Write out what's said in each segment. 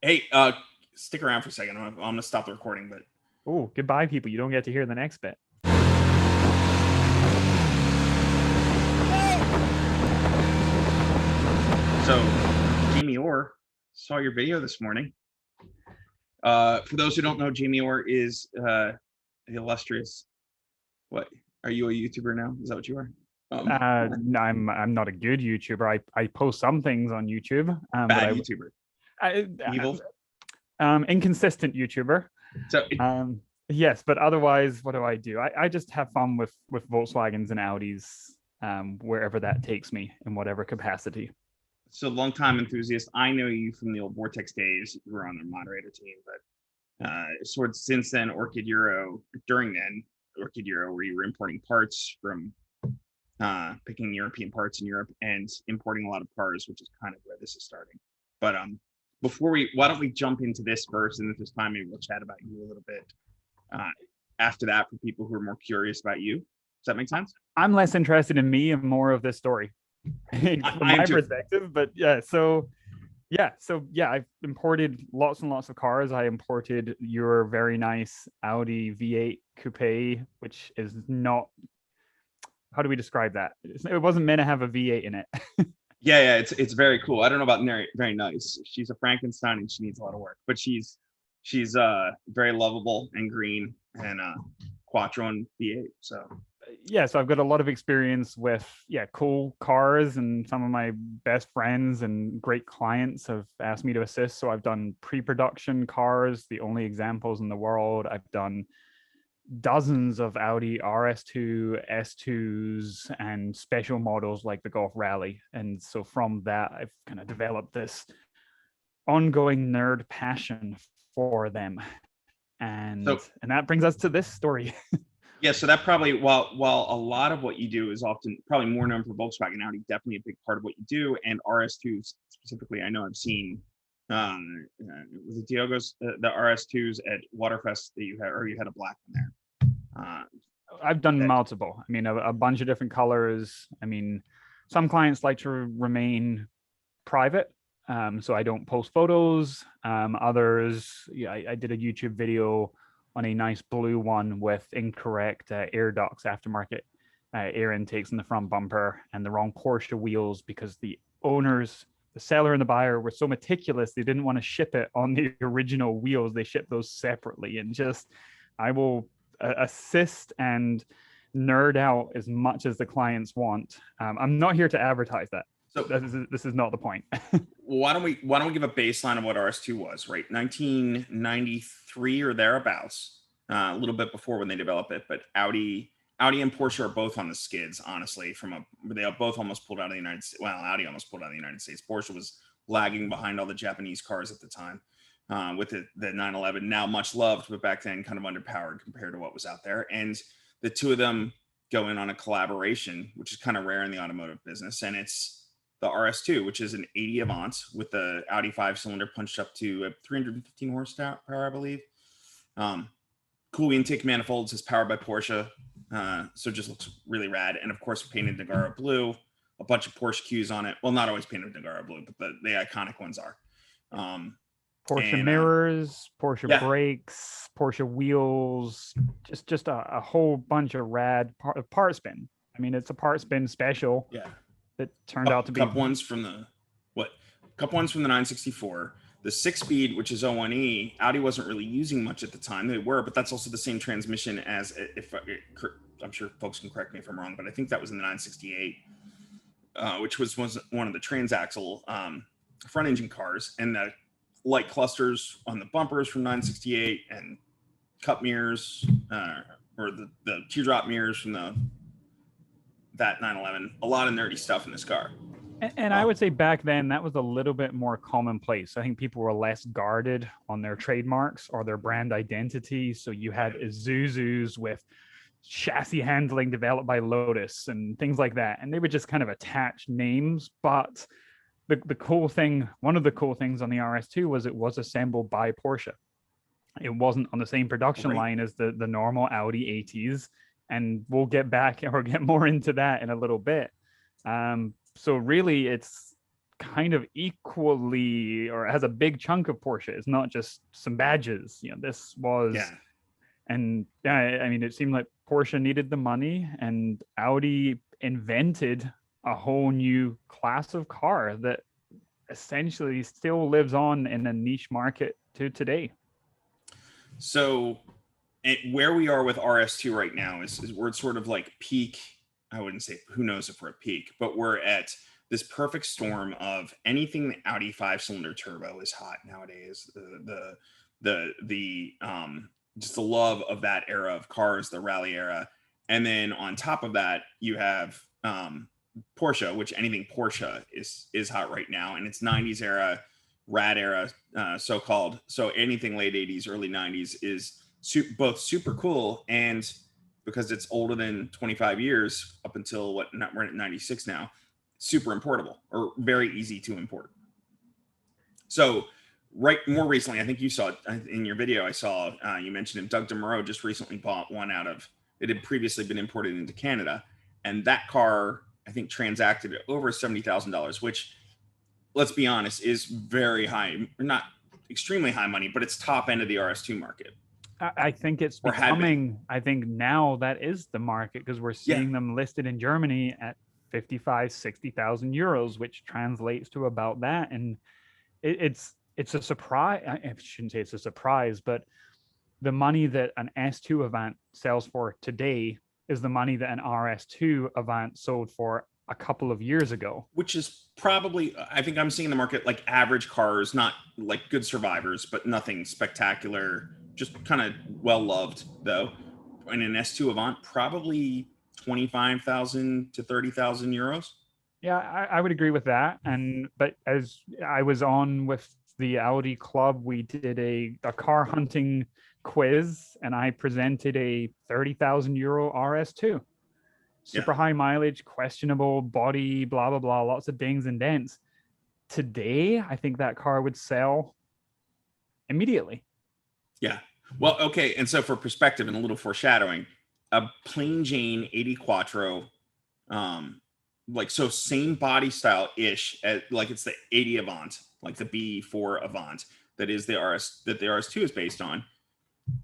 Hey, stick around for a second. I'm gonna stop the recording, but Oh, goodbye, people. You don't get to hear the next bit. so Jamie Orr saw your video this morning. For those who don't know, Jamie Orr is the illustrious. What are you, a YouTuber now? Is that what you are? I'm not a good YouTuber. I post some things on YouTube, Bad YouTuber. Evil. Inconsistent YouTuber. So yes, but otherwise, what do? I just have fun with Volkswagens and Audis, wherever that takes me in whatever capacity. So long-time enthusiast. I know you from the old Vortex days. You were on their moderator team, but sort of since then, Orchid Euro. During then, Orchid Euro, where you were importing parts from picking European parts in Europe and importing a lot of cars, which is kind of where this is starting. But why don't we jump into this first, and if there's time, maybe we'll chat about you a little bit after that for people who are more curious about you. Does that make sense? I'm less interested in me and more of this story from my perspective, but I've imported lots and lots of cars. I imported your very nice Audi V8 coupe, which is not, how do we describe that? It wasn't meant to have a V8 in it. Yeah, it's very cool. I don't know about very nice. She's a Frankenstein and she needs a lot of work, but she's very lovable and green and quattro and V8. So so I've got a lot of experience with cool cars, and some of my best friends and great clients have asked me to assist. So I've done pre-production cars, the only examples in the world. I've done dozens of Audi RS2 S2s and special models like the Golf Rally. And so from that, I've kind of developed this ongoing nerd passion for them. And that brings us to this story. Yeah, so that probably, while a lot of what you do is often probably more known for Volkswagen, Audi, definitely a big part of what you do, and RS2s specifically. I know I've seen was it Diogo's the RS2s at Waterfest that you had a black one there. I've done multiple. I mean, a bunch of different colors. I mean, some clients like to remain private, so I don't post photos. Others, I did a YouTube video on a nice blue one with incorrect air ducts, aftermarket air intakes in the front bumper, and the wrong Porsche wheels because the owners, the seller and the buyer, were so meticulous they didn't want to ship it on the original wheels. They shipped those separately. And I will assist and nerd out as much as the clients want. I'm not here to advertise that. So this is not the point. Why don't we give a baseline of what RS2 was, right? 1993 or thereabouts, a little bit before when they developed it. But Audi and Porsche are both on the skids, honestly. They both almost pulled out of the United States. Well, Audi almost pulled out of the United States. Porsche was lagging behind all the Japanese cars at the time, with the 911, now much loved, but back then kind of underpowered compared to what was out there. And the two of them go in on a collaboration, which is kind of rare in the automotive business, and it's the RS2, which is an 80 Avant with the Audi 5-cylinder punched up to 315 horsepower, I believe. Cool intake manifolds, is powered by Porsche, so it just looks really rad. And of course, painted Nagara blue, a bunch of Porsche cues on it. Well, not always painted Nagara blue, but the iconic ones are. Porsche mirrors, Porsche brakes, Porsche wheels, just a whole bunch of rad part spin. I mean, it's a part spin special. Yeah. That turned out to be couple ones from the 964, the 6-speed, which is 01E. Audi wasn't really using much at the time. They were, but that's also the same transmission as, if I'm sure folks can correct me if I'm wrong, but I think that was in the 968, which was one of the transaxle front engine cars, and the light clusters on the bumpers from 968 and cup mirrors or the teardrop mirrors from that 911. A lot of nerdy stuff in this car. And I would say back then that was a little bit more commonplace. I think people were less guarded on their trademarks or their brand identity. So you had Isuzus with chassis handling developed by Lotus and things like that. And they would just kind of attach names. But the cool thing, one of the cool things on the RS2 was it was assembled by Porsche. It wasn't on the same production line as the normal Audi ATs. And we'll get more into that in a little bit. So really, it's kind of equally, or has a big chunk of Porsche. It's not just some badges. This was, Yeah. and yeah, I mean, it seemed like Porsche needed the money, and Audi invented a whole new class of car that essentially still lives on in a niche market to today. So where we are with RS2 right now is we're sort of like peak. I wouldn't say, who knows if we're at peak, but we're at this perfect storm of anything the Audi 5-cylinder turbo is hot nowadays. The just the love of that era of cars, the rally era. And then on top of that, you have Porsche, which anything Porsche is hot right now, and it's 90s era, rad era, so-called. So anything late 80s, early 90s is both super cool, and because it's older than 25 years up until we're at 96 now, super importable, or very easy to import. So more recently, I think you saw it in your video, I saw you mentioned it, Doug DeMuro just recently bought one out of, it had previously been imported into Canada, and that car I think transacted at over $70,000, which, let's be honest, is very high, not extremely high money, but it's top end of the RS2 market. I think it's becoming, I think now that is the market, because we're seeing them listed in Germany at 55, 60,000 euros, which translates to about that. And it's a surprise. I shouldn't say it's a surprise, but the money that an S2 Avant sells for today is the money that an RS2 Avant sold for a couple of years ago. Which is probably, I think I'm seeing the market like average cars, not like good survivors, but nothing spectacular, just kind of well loved though. And an S2 Avant, probably 25,000 to 30,000 euros. Yeah, I would agree with that. But as I was on with the Audi club, we did a car hunting quiz, and I presented a 30,000 euro RS2. Super high mileage, questionable body, blah, blah, blah, lots of dings and dents. Today, I think that car would sell immediately. Yeah. Well, okay. And so for perspective and a little foreshadowing, a plain Jane 80 Quattro, like, so same body style ish, like it's the 80 Avant, like the B4 Avant that is the RS2 is based on.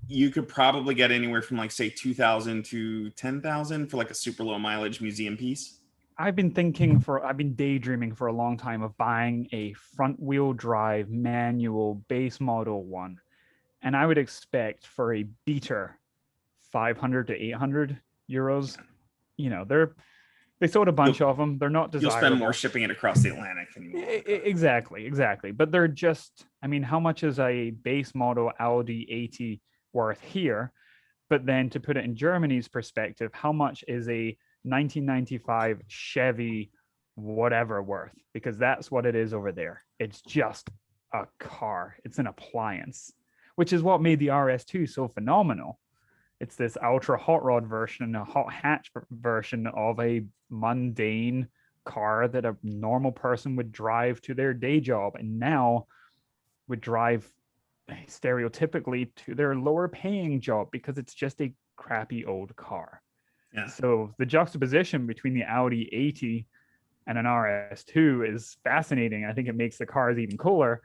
You could probably get anywhere from like say 2,000 to 10,000 for like a super low mileage museum piece. I've been daydreaming for a long time of buying a front wheel drive manual base model one. And I would expect for a beater 500 to 800 euros. They sold a bunch of them. They're not desirable. You'll spend more shipping it across the Atlantic than you will. Exactly. But they're just, I mean, how much is a base model Audi 80 worth here? But then to put it in Germany's perspective, how much is a 1995 Chevy whatever worth? Because that's what it is over there. It's just a car. It's an appliance, which is what made the RS2 so phenomenal. It's this ultra hot rod version, a hot hatch version of a mundane car that a normal person would drive to their day job, and now would drive stereotypically to their lower paying job because it's just a crappy old car. Yeah. So the juxtaposition between the Audi 80 and an RS2 is fascinating. I think it makes the cars even cooler,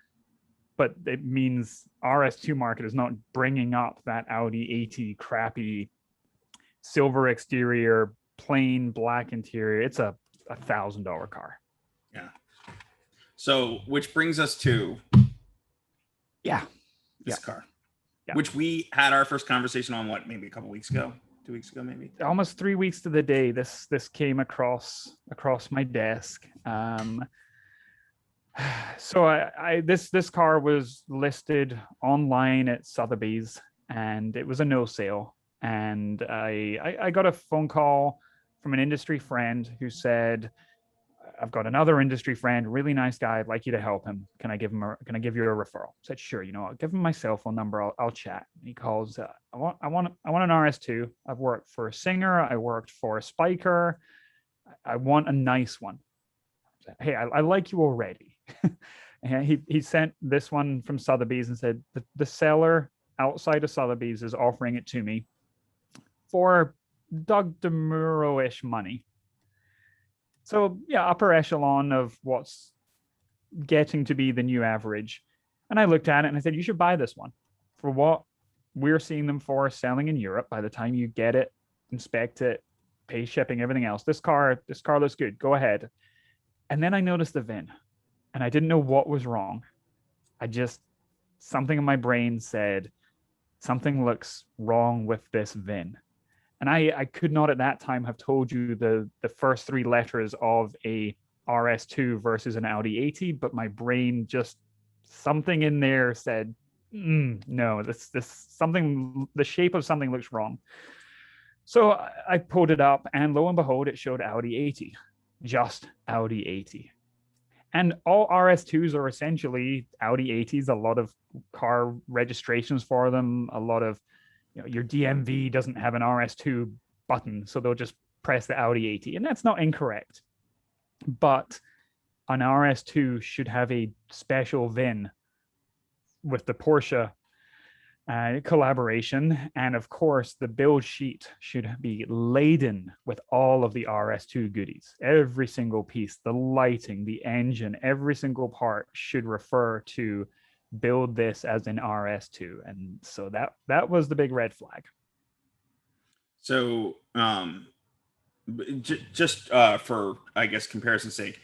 but it means RS2 market is not bringing up that Audi 80 crappy silver exterior, plain black interior. It's a $1,000 car. Yeah. So, which brings us to this car, which we had our first conversation on maybe a couple weeks ago, 2 weeks ago, maybe almost 3 weeks to the day. This came across my desk. So this car was listed online at Sotheby's, and it was a no sale. And I got a phone call from an industry friend who said, I've got another industry friend, really nice guy. I'd like you to help him. Can I give you a referral? I said, sure. I'll give him my cell phone number. I'll chat. He calls. I want an RS2. I've worked for a Singer. I worked for a Spiker. I want a nice one. I said, hey, I like you already. And he sent this one from Sotheby's and said the seller outside of Sotheby's is offering it to me for Doug DeMuro-ish money. So yeah, upper echelon of what's getting to be the new average. And I looked at it and I said, you should buy this one for what we're seeing them for selling in Europe. By the time you get it, inspect it, pay shipping, everything else, this car looks good. Go ahead. And then I noticed the VIN and I didn't know what was wrong. Something in my brain said, something looks wrong with this VIN. And I could not at that time have told you the first three letters of a RS2 versus an Audi 80, but my brain just, something in there said, no, this something, the shape of something looks wrong. So I pulled it up and lo and behold, it showed Audi 80, just Audi 80. And all RS2s are essentially Audi 80s, a lot of car registrations for them, a lot of, your DMV doesn't have an RS2 button, so they'll just press the Audi 80. And that's not incorrect. But an RS2 should have a special VIN with the Porsche collaboration. And of course, the build sheet should be laden with all of the RS2 goodies. Every single piece, the lighting, the engine, every single part should refer to build this as an RS2. And so that was the big red flag. So just for, I guess, comparison's sake,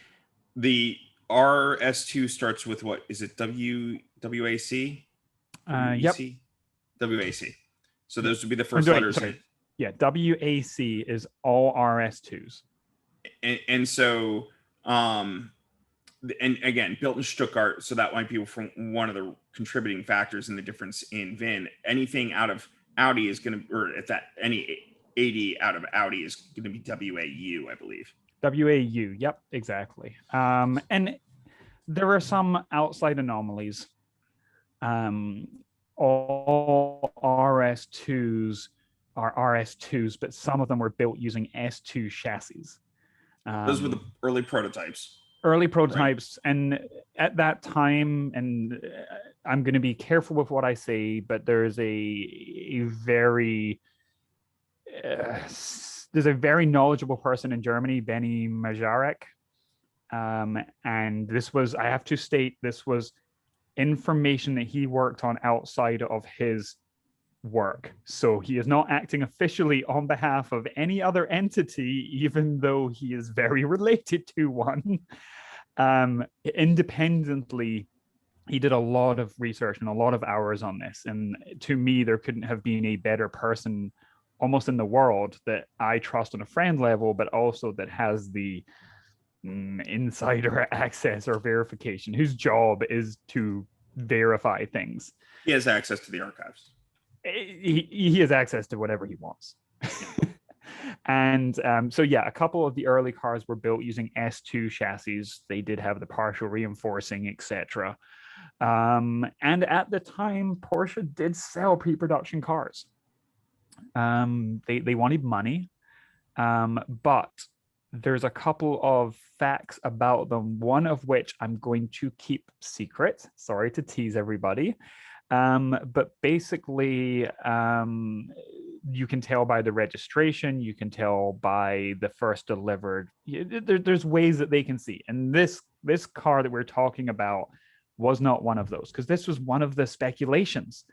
the RS2 starts with what? Is it WAC? Yep. WAC. So those would be the first letters. Yeah, WAC is all RS2s. And so, and again, built in Stuttgart, so that might be from one of the contributing factors in the difference in VIN. Anything out of Audi is going to, or if that any 80 out of Audi is going to be WAU, I believe. WAU, yep, exactly. And there are some outside anomalies. All RS2s are RS2s, but some of them were built using S2 chassis. Those were the early prototypes. Right. And at that time, and I'm going to be careful with what I say, but there's a very knowledgeable person in Germany, Benny Majarek. And this was, I have to state, this was information that he worked on outside of his work. So he is not acting officially on behalf of any other entity, even though he is very related to one. Independently, he did a lot of research and a lot of hours on this. And to me, there couldn't have been a better person almost in the world that I trust on a friend level, but also that has the insider access or verification, whose job is to verify things. He has access to the archives. He has access to whatever he wants. And so yeah, a couple of the early cars were built using S2 chassis. They did have the partial reinforcing, etc. And at the time, Porsche did sell pre-production cars. They wanted money, but there's a couple of facts about them, one of which I'm going to keep secret. Sorry to tease everybody. But basically, you can tell by the registration, you can tell by the first delivered. There's ways that they can see. And this car that we're talking about was not one of those, because this was one of the speculations.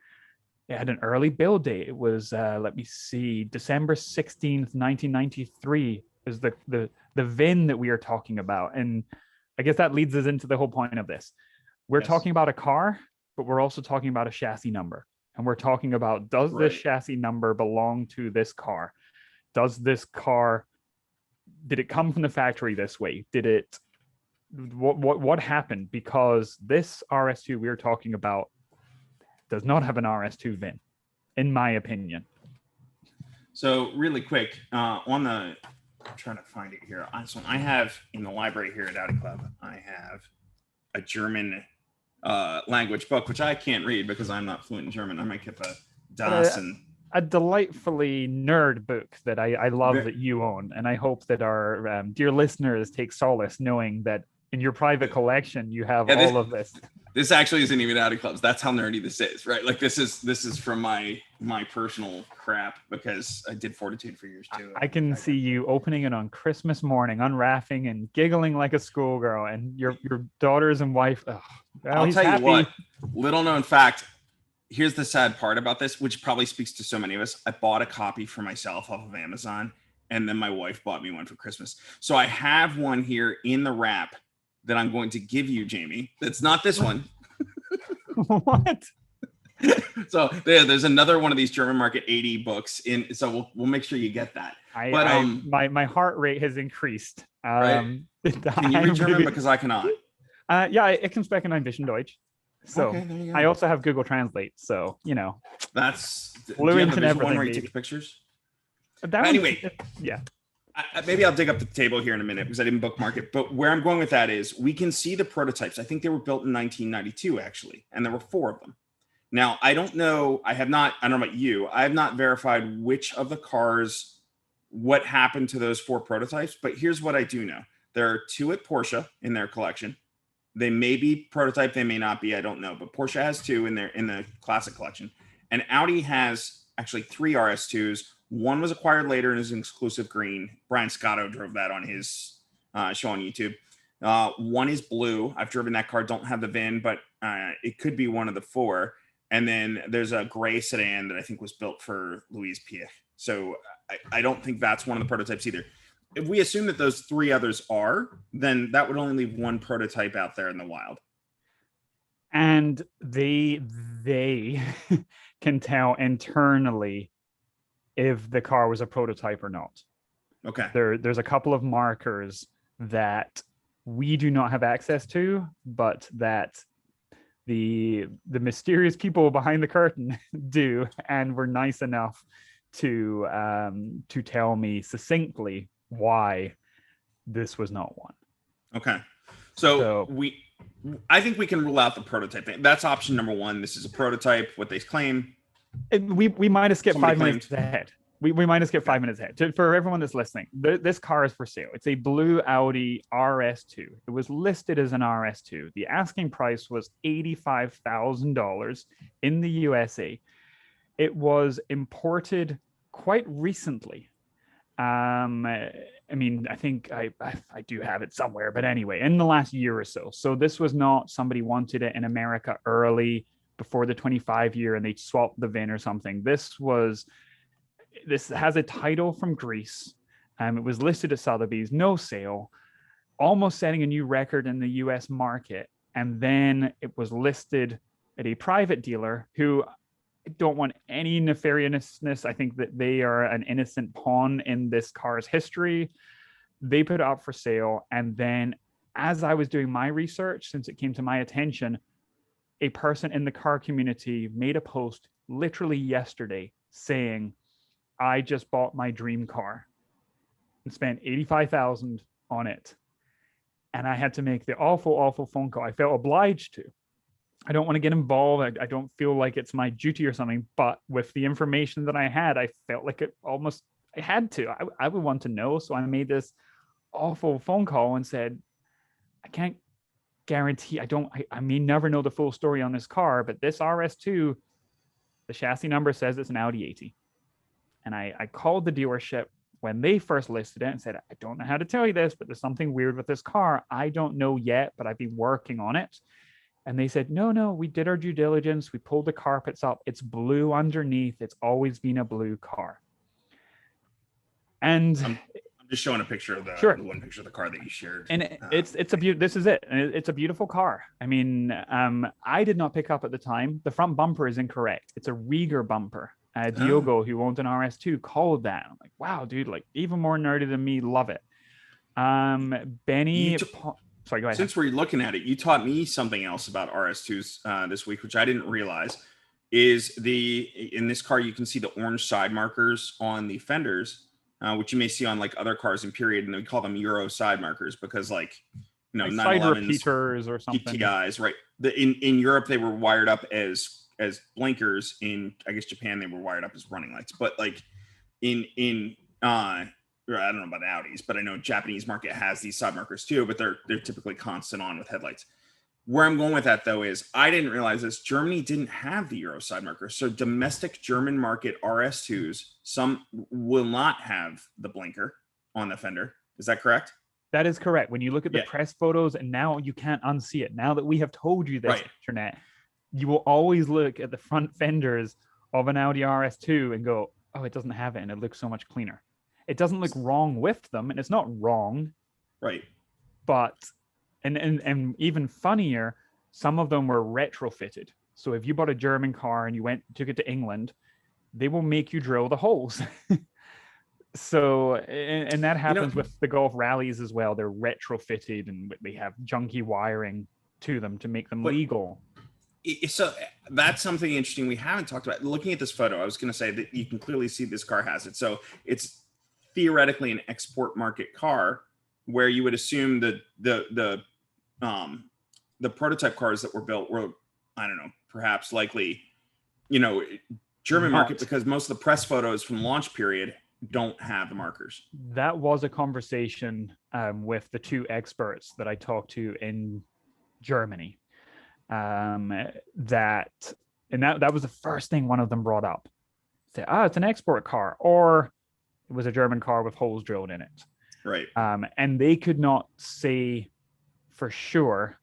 It had an early build date. It was, let me see, December 16th, 1993 is the VIN that we are talking about. And I guess that leads us into the whole point of this. We're talking about a car, but we're also talking about a chassis number. And we're talking about, does this chassis number belong to this car? Does this car, did it come from the factory this way? Did it, what happened? Because this RS2 we're talking about does not have an RS2 VIN, in my opinion. So really quick, on the, I'm trying to find it here. So I have in the library here at Audi Club, I have a German language book, which I can't read because I'm not fluent in German. I might get the Das and a delightfully nerd book that I love that you own, and I hope that our dear listeners take solace knowing that in your private collection, you have Yeah, all of this. This actually isn't even Audi clubs. That's how nerdy this is, right? Like this is from my personal crap, because I did Fortitude for years too. I can see you opening it on Christmas morning, unwrapping and giggling like a schoolgirl, and your daughters and wife. Oh, well, I'll he's tell happy. you what, little known fact. Here's the sad part about this, which probably speaks to so many of us. I bought a copy for myself off of Amazon, and then my wife bought me one for Christmas. So I have one here in the wrap that I'm going to give you, Jamie. That's not this one. What? So there's another one of these German market 80 books in. So we'll make sure you get that. My heart rate has increased. Right? Can you read German? Because I cannot. Yeah, ich kann sprechen ein bisschen Deutsch. So okay, I also have Google Translate. So that's fluent in everything. One where you take pictures. Anyway, yeah. Maybe I'll dig up the table here in a minute because I didn't bookmark it. But where I'm going with that is we can see the prototypes. I think they were built in 1992, actually, and there were 4 of them. Now, I don't know. I don't know about you. I have not verified which of the cars, what happened to those 4 prototypes. But here's what I do know. There are 2 at Porsche in their collection. They may be prototype. They may not be. I don't know. But Porsche has 2 in the classic collection. And Audi has actually 3 RS2s. One was acquired later and is an exclusive green. Brian Scotto drove that on his show on YouTube. One is blue. I've driven that car. Don't have the VIN, but it could be one of the 4. And then there's a gray sedan that I think was built for Louise Piech. So I don't think that's one of the prototypes either. If we assume that those 3 others are, then that would only leave 1 prototype out there in the wild. And they can tell internally if the car was a prototype or not. Okay. There's a couple of markers that we do not have access to, but that the mysterious people behind the curtain do, and were nice enough to tell me succinctly why this was not one. Okay. So I think we can rule out the prototype thing. That's option number 1. This is a prototype, what they claim. We might have skipped 5 minutes ahead. We might have skipped 5 minutes ahead. For everyone that's listening, this car is for sale. It's a blue Audi RS2. It was listed as an RS2. The asking price was $85,000 in the USA. It was imported quite recently. I mean, I think I do have it somewhere, but anyway, in the last year or so. So this was not somebody wanted it in America early before the 25 year and they swapped the VIN or something. This has a title from Greece. It was listed at Sotheby's, no sale, almost setting a new record in the US market. And then it was listed at a private dealer who don't want any nefariousness. I think that they are an innocent pawn in this car's history. They put it up for sale. And then as I was doing my research, since it came to my attention, a person in the car community made a post literally yesterday saying, I just bought my dream car and spent $85,000 on it. And I had to make the awful phone call. I felt obliged to. I don't want to get involved. I don't feel like it's my duty or something, but with the information that I had, I felt like I had to. I would want to know. So I made this awful phone call and said, I can't guarantee, I may never know the full story on this car, but this RS2, the chassis number says it's an Audi 80. And I called the dealership when they first listed it and said, I don't know how to tell you this, but there's something weird with this car. I don't know yet, but I've been working on it. And they said, no, we did our due diligence. We pulled the carpets up. It's blue underneath. It's always been a blue car. And I'm just showing a picture of sure. The one picture of the car that you shared. And this is it. It's a beautiful car. I mean, I did not pick up at the time. The front bumper is incorrect. It's a Rieger bumper. Diogo, who owned an RS2, called that. I'm like, wow, dude, like even more nerdy than me. Love it. Benny. Sorry, go ahead. Since we're looking at it, you taught me something else about RS2s this week, which I didn't realize. Is in this car you can see the orange side markers on the fenders, which you may see on like other cars in period, and we call them Euro side markers because like like side repeaters or something. PTIs, right? In Europe they were wired up as blinkers. In I guess Japan they were wired up as running lights, but like in or I don't know about Audis, but I know Japanese market has these side markers too, but they're typically constant on with headlights. Where I'm going with that though is I didn't realize this. Germany didn't have the Euro side marker. So domestic German market RS2s, some will not have the blinker on the fender. Is that correct? That is correct. When you look at the Yeah. press photos, and now you can't unsee it. Now that we have told you this, Right. internet, you will always look at the front fenders of an Audi RS2 and go, oh, it doesn't have it, and it looks so much cleaner. It doesn't look wrong with them, and it's not wrong. Right. But and even funnier, some of them were retrofitted. So if you bought a German car and you took it to England, they will make you drill the holes. So, and that happens with the Golf rallies as well. They're retrofitted and they have junky wiring to them to make them legal. So that's something interesting we haven't talked about. Looking at this photo, I was going to say that you can clearly see this car has it. So it's theoretically an export market car, where you would assume that the prototype cars that were built were, I don't know, perhaps likely, German market, because most of the press photos from launch period don't have the markers. That was a conversation with the two experts that I talked to in Germany. That was the first thing one of them brought up. Say, it's an export car, or it was a German car with holes drilled in it. Right. And they could not say for sure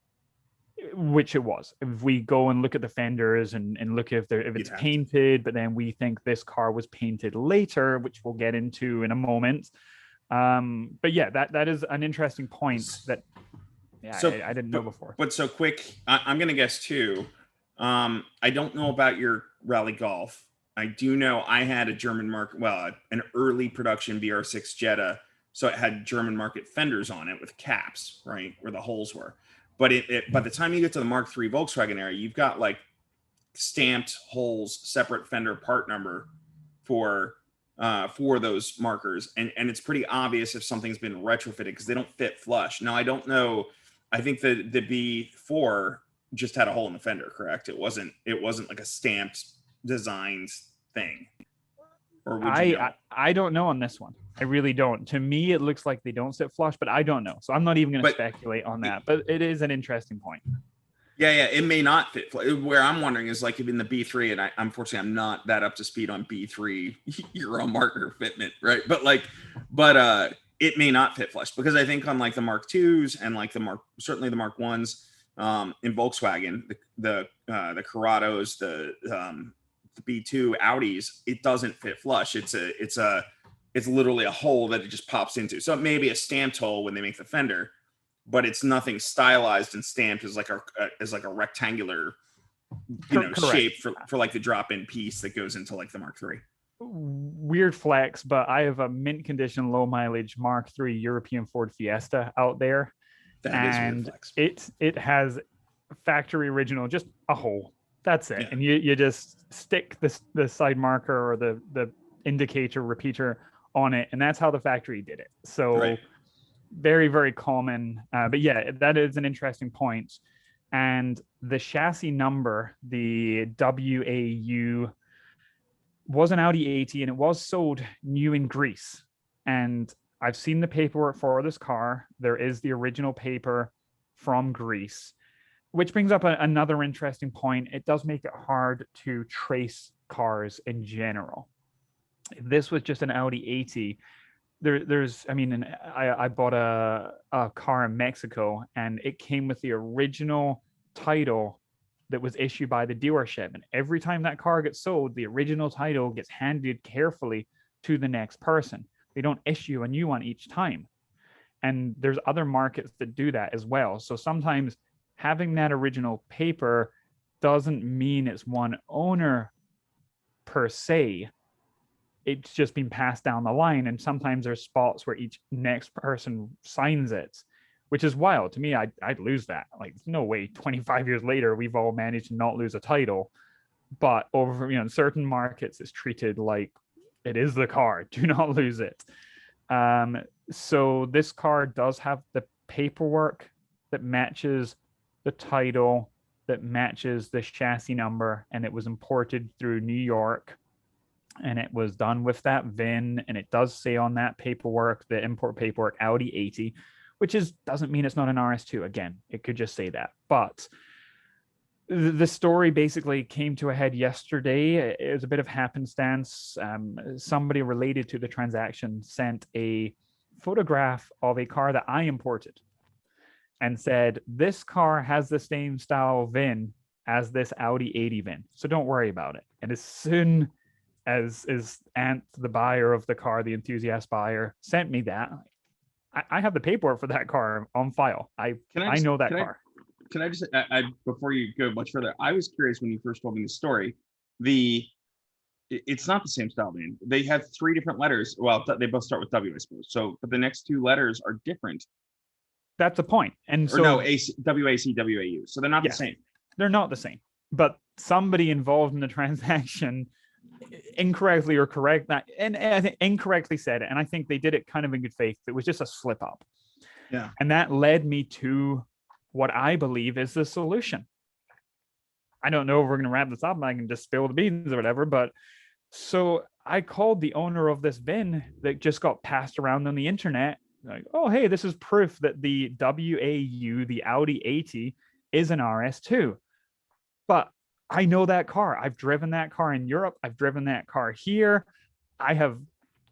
which it was. If we go and look at the fenders and look if it's painted, but then we think this car was painted later, which we'll get into in a moment. But yeah, that is an interesting point that I didn't know before. But so quick, I'm going to guess too. I don't know about your Rally Golf. I do know I had a German market, an early production VR6 Jetta. So it had German market fenders on it with caps, right, where the holes were. But by the time you get to the Mark III Volkswagen era, you've got like stamped holes, separate fender part number for those markers. And it's pretty obvious if something's been retrofitted because they don't fit flush. Now, I don't know. I think the B4 just had a hole in the fender, correct? It wasn't like a stamped designed thing. Or would you know? I don't know on this one. I really don't. To me, it looks like they don't sit flush, but I don't know. So I'm not even going to speculate on that. But it is an interesting point. Yeah, it may not fit. Where I'm wondering is like if in the B3, and unfortunately I'm not that up to speed on B3 Euro marker fitment, right? But it may not fit flush, because I think on like the Mark IIs and like certainly the Mark I's in Volkswagen, the Corrados, the B2 Audis, it doesn't fit flush. It's literally a hole that it just pops into. So it may be a stamped hole when they make the fender, but it's nothing stylized and stamped as like a rectangular, shape for like the drop-in piece that goes into like the Mark III. Weird flex, but I have a mint condition, low mileage Mark III European Ford Fiesta out there. That is weird flex. It has factory original, just a hole. That's it. Yeah. And you just stick the side marker or the indicator repeater on it, and that's how the factory did it. So very, very common. But yeah, that is an interesting point. And the chassis number, the WAU, was an Audi 80, and it was sold new in Greece. And I've seen the paperwork for this car. There is the original paper from Greece, which brings up another interesting point. It does make it hard to trace cars in general. If this was just an Audi 80, I bought a car in Mexico, and it came with the original title that was issued by the dealership. And every time that car gets sold, the original title gets handed carefully to the next person. They don't issue a new one each time. And there's other markets that do that as well. So sometimes having that original paper doesn't mean it's one owner per se. It's just been passed down the line. And sometimes there's spots where each next person signs it, which is wild to me. I'd lose that. Like, no way 25 years later we've all managed to not lose a title. But over in certain markets, it's treated like it is the car. Do not lose it. So this car does have the paperwork that matches the title, that matches the chassis number, and it was imported through New York. and it was done with that VIN, and it does say on that paperwork, the import paperwork, Audi 80, which doesn't mean it's not an RS2. Again, it could just say that. But the story basically came to a head yesterday. It was a bit of happenstance. Somebody related to the transaction sent a photograph of a car that I imported and said, this car has the same style VIN as this Audi 80 VIN, so don't worry about it. And as soon as Ant, the buyer of the car, the enthusiast buyer, sent me that, I have the paperwork for that car on file. I know that car. Can I just, before you go much further, I was curious when you first told me the story. It's not the same style VIN. They have 3 different letters. Well, they both start with W, I suppose. So, but the next 2 letters are different. That's the point. And so, no, WAC, WAU. So they're not the same. They're not the same. But somebody involved in the transaction incorrectly or correct that, and I think incorrectly said it. And I think they did it kind of in good faith. It was just a slip up. Yeah. And that led me to what I believe is the solution. I don't know if we're going to wrap this up and I can just spill the beans or whatever, but so I called the owner of this VIN that just got passed around on the internet. Like, oh, hey, this is proof that the WAU, the Audi 80, is an RS2. But I know that car. I've driven that car in Europe. I've driven that car here. I have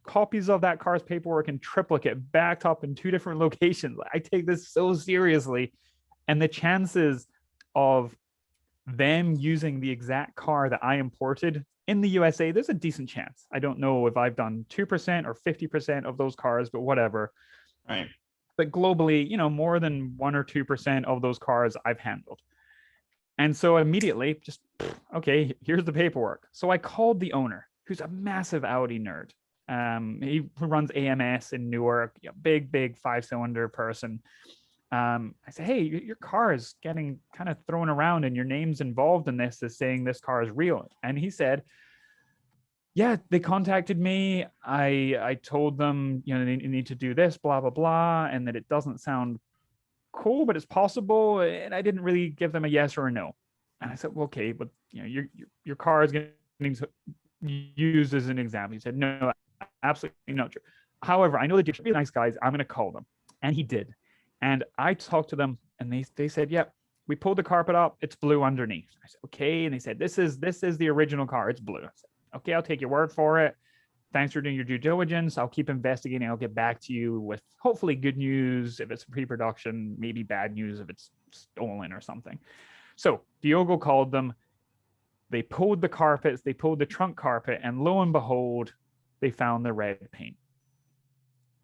copies of that car's paperwork in triplicate backed up in 2 different locations. I take this so seriously. And the chances of them using the exact car that I imported in the USA, there's a decent chance. I don't know if I've done 2% or 50% of those cars, but whatever. Right. But globally, more than 1 or 2% of those cars I've handled. And so immediately, just, okay, here's the paperwork. So I called the owner, who's a massive Audi nerd. He runs AMS in Newark, big 5-cylinder person. I said, hey, your car is getting kind of thrown around and your name's involved in this as saying this car is real. And he said, yeah, they contacted me. I told them, they need to do this, blah, blah, blah, and that it doesn't sound cool, but it's possible. And I didn't really give them a yes or a no. And I said, well, okay, but your car is getting used as an example. He said, no, absolutely not true. However, I know that you're really nice guys. I'm going to call them. And he did. And I talked to them and they said, yeah, we pulled the carpet up. It's blue underneath. I said, okay. And they said, this is the original car. It's blue. I said, okay, I'll take your word for it. Thanks for doing your due diligence. I'll keep investigating. I'll get back to you with hopefully good news if it's pre-production, maybe bad news if it's stolen or something. So Diogo called them. They pulled the carpets. They pulled the trunk carpet. And lo and behold, they found the red paint.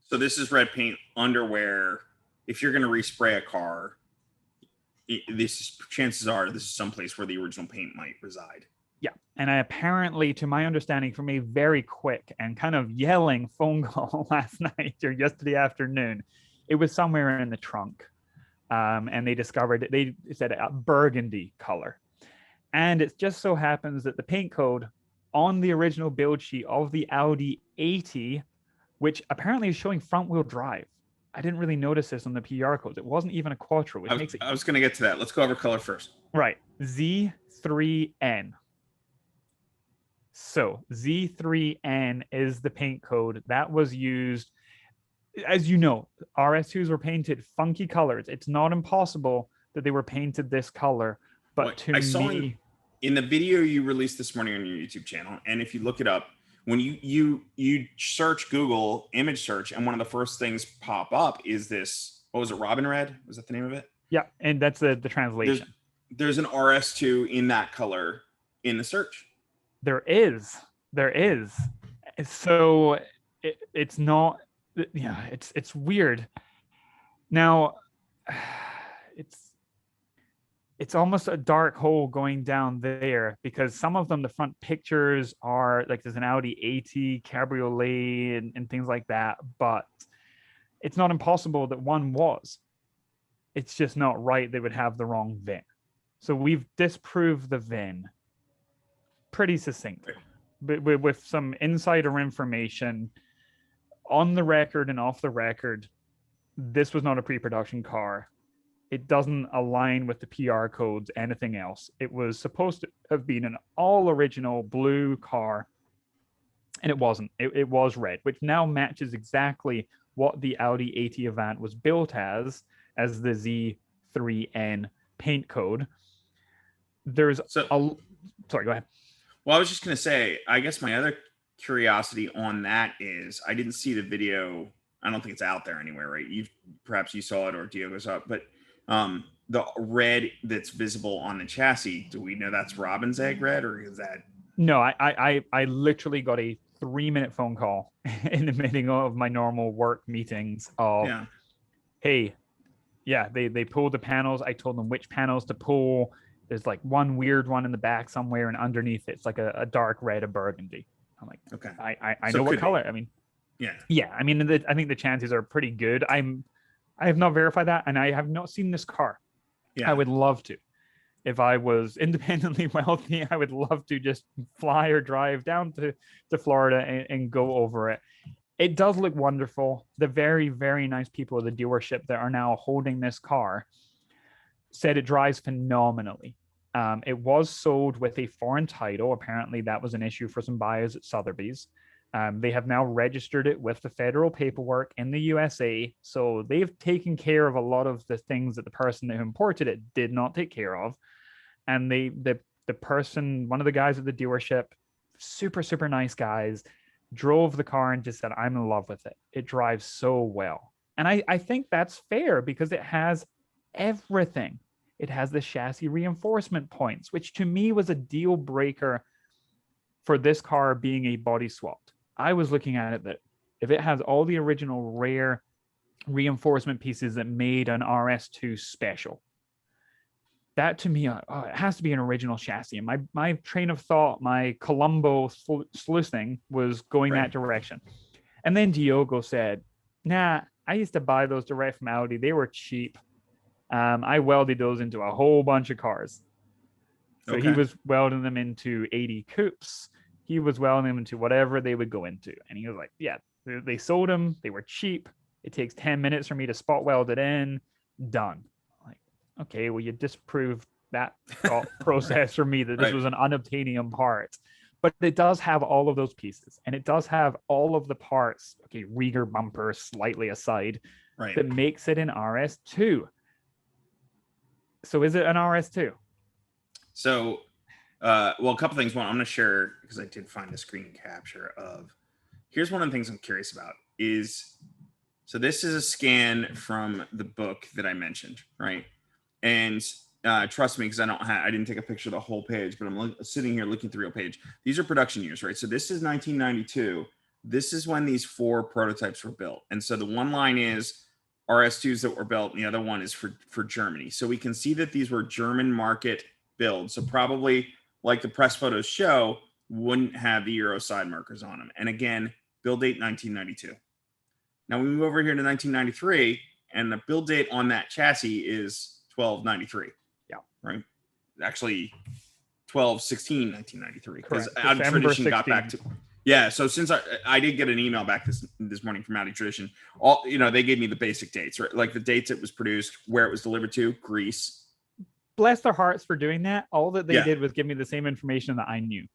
So this is red paint underwear. If you're going to respray a car, chances are this is someplace where the original paint might reside. Yeah. And I apparently, to my understanding, from a very quick and kind of yelling phone call last night or yesterday afternoon, it was somewhere in the trunk. And they discovered, they said a burgundy color. And it just so happens that the paint code on the original build sheet of the Audi 80, which apparently is showing front wheel drive. I didn't really notice this on the PR codes. It wasn't even a quattro, which makes it. I was going to get to that. Let's go over color first. Right. Z3N. So Z3N is the paint code that was used. As you know, RS2s were painted funky colors. It's not impossible that they were painted this color. But I saw in the video you released this morning on your YouTube channel, and if you look it up, when you search Google image search, and one of the first things pop up is this, what was it, Robin Red? Was that the name of it? Yeah, and that's the translation. There's an RS2 in that color in the search. There is. So it's not, it's weird. Now, it's almost a dark hole going down there because some of them, the front pictures are like there's an Audi 80 Cabriolet and things like that, but it's not impossible that one was. It's just not right. They would have the wrong VIN. So we've disproved the VIN pretty succinctly, but with some insider information on the record and off the record. This was not a pre-production car. It doesn't align with the PR codes, anything else. It was supposed to have been an all original blue car and it wasn't. It was red, which now matches exactly what the Audi AT Avant was built as the Z3N paint code. There's So, sorry, go ahead. well, I was just going to say, I guess my other curiosity on that is I didn't see the video. I don't think it's out there anywhere, right? Perhaps you saw it or Diogo saw it, but the red that's visible on the chassis, do we know that's robin's egg red, or is that? No, I literally got a 3-minute phone call in the middle of my normal work meetings of, Yeah. hey, yeah, they pulled the panels. I told them which panels to pull. There's like one weird one in the back somewhere, and underneath it's like a dark red, a burgundy. I'm like, Okay. I So know it what could be. color. I mean, Yeah. yeah. I mean, I think the chances are pretty good. I have not verified that, and I have not seen this car. Yeah. I would love to. If I was independently wealthy, I would love to just fly or drive down to Florida and go over it. It does look wonderful. The very, very nice people at the dealership that are now holding this car said it drives phenomenally. It was sold with a foreign title. Apparently, that was an issue for some buyers at Sotheby's. They have now registered it with the federal paperwork in the USA. So they've taken care of a lot of the things that the person who imported it did not take care of. And the person, one of the guys at the dealership, super nice guys, drove the car and just said, I'm in love with it. It drives so well. And I think that's fair because it has everything. It has the chassis reinforcement points, which to me was a deal breaker for this car being a body swapped. I was looking at it that if it has all the original rare reinforcement pieces that made an RS2 special, that to me, it has to be an original chassis. And my train of thought, my Columbo sleuthing was going that direction. And then Diogo said, nah, I used to buy those direct from Audi. They were cheap. I welded those into a whole bunch of cars. So he was welding them into 80 coupes. He was welding them into whatever they would go into. And he was like, yeah, they sold them. They were cheap. It takes 10 minutes for me to spot weld it in. Done. Like, okay, well, you disproved that thought process for me that this was an unobtainium part. But it does have all of those pieces. And it does have all of the parts, okay, Rieger bumper slightly aside, that makes it an RS2. So is it an RS2? So, well, a couple things. One, I'm going to share, because I did find a screen capture of, here's one of the things I'm curious about is, so this is a scan from the book that I mentioned, right? And trust me, because I didn't take a picture of the whole page, but I'm sitting here looking through the real page. These are production years, right? So this is 1992. This is when these 4 prototypes were built. And so the one line is RS2s that were built, and the other one is for Germany. So we can see that these were German market builds. So probably, like the press photos show, wouldn't have the Euro side markers on them. And again, build date 1992. Now we move over here to 1993, and the build date on that chassis is 12/93. Yeah. Right. Actually, 12/16/1993. Because December Tradition 16. got back to. Yeah, so since I did get an email back this morning from Audi Tradition, they gave me the basic dates, right? Like the dates it was produced, where it was delivered to, Greece. Bless their hearts for doing that. All that they did was give me the same information that I knew.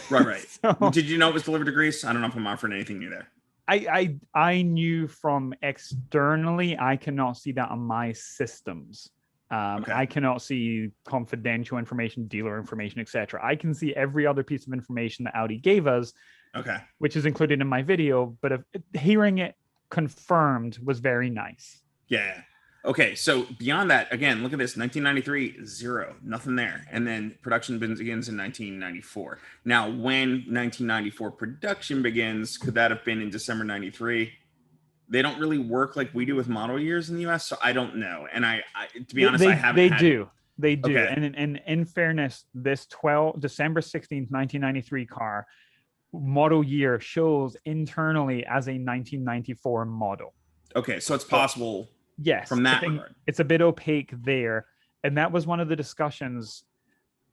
Right. So, did you know it was delivered to Greece? I don't know if I'm offering anything new there. I knew from externally, I cannot see that on my systems. I cannot see confidential information, dealer information, etc. I can see every other piece of information that Audi gave us, which is included in my video. But hearing it confirmed was very nice. Yeah. Okay. So beyond that, again, look at this: 1993, 0, nothing there, and then production begins in 1994. Now, when 1994 production begins, could that have been in December 93? They don't really work like we do with model years in the US, so I don't know. And I to be honest, I haven't. They do. And in fairness, this December 16th, 1993 car model year shows internally as a 1994 model. Okay, so it's possible. Yes, from that regard. It's a bit opaque there, and that was one of the discussions.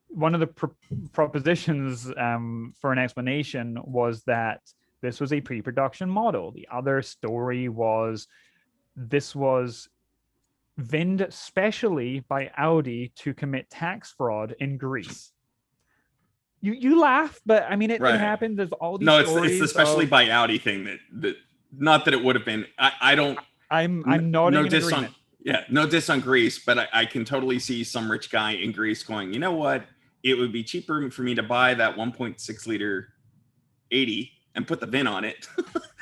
One of the propositions for an explanation was that this was a pre-production model. The other story was this was VINed specially by Audi to commit tax fraud in Greece. You laugh, but I mean, it Right. happened. There's all these No, it's the stories especially of. by Audi thing that not that it would have been. I don't. I'm No nodding in diss on agreement. yeah, no diss on Greece, but I can totally see some rich guy in Greece going, you know what? It would be cheaper for me to buy that 1.6-liter 80 and put the VIN on it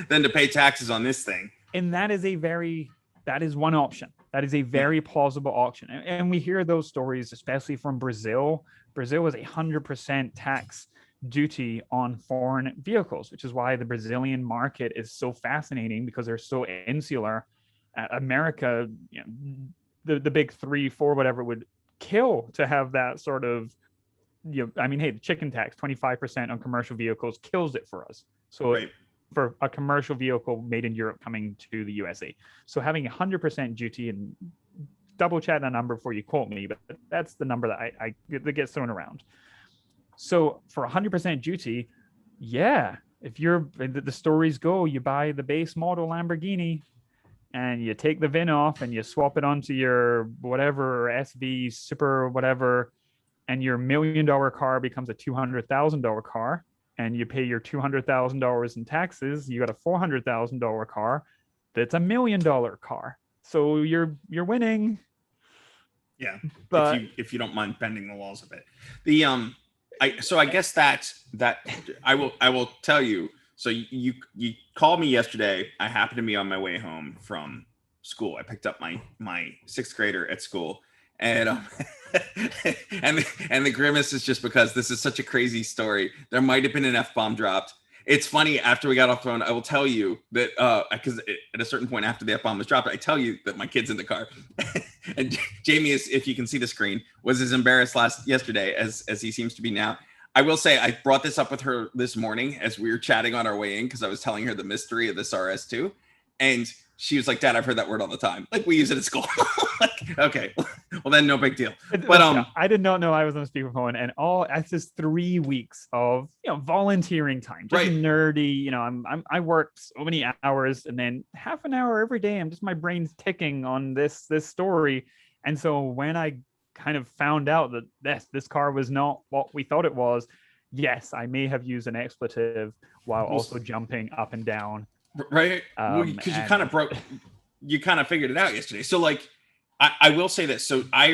than to pay taxes on this thing. And that is one option. That is a very plausible option. And we hear those stories, especially from Brazil. Brazil is 100% tax duty on foreign vehicles, which is why the Brazilian market is so fascinating, because they're so insular. America, the big 3, 4, whatever, would kill to have that sort of, I mean, hey, the chicken tax, 25% on commercial vehicles kills it for us. So Right. for a commercial vehicle made in Europe coming to the USA. So having 100% duty, and double check that number before you quote me, but that's the number that gets thrown around. So for 100% duty, yeah, if the stories go, you buy the base model Lamborghini and you take the VIN off and you swap it onto your whatever SV super whatever, and your $1 million car becomes a $200,000 car, and you pay your $200,000 in taxes, you got a $400,000 car that's $1 million car. So you're winning. Yeah, But if you don't mind bending the laws a bit. The I guess that I will tell you. So you called me yesterday. I happened to be on my way home from school. I picked up my sixth grader at school, and and the grimace is just because this is such a crazy story. There might have been an F-bomb dropped. It's funny, after we got off the phone, I will tell you that because at a certain point after the F-bomb was dropped, I tell you that my kid's in the car. And Jamie is, if you can see the screen, was as embarrassed yesterday as he seems to be now. I will say I brought this up with her this morning as we were chatting on our way in, because I was telling her the mystery of this RS2, and she was like, "Dad, I've heard that word all the time. Like, we use it at school." Like, okay, well then, no big deal. But I did not know I was on speakerphone, and that's just 3 weeks of volunteering time, just right. nerdy. I work so many hours, and then half an hour every day. I'm just, my brain's ticking on this story, and so when I kind of found out that this car was not what we thought it was, yes, I may have used an expletive while also jumping up and down. Right. Because you kind of figured it out yesterday. So like, I will say this. So I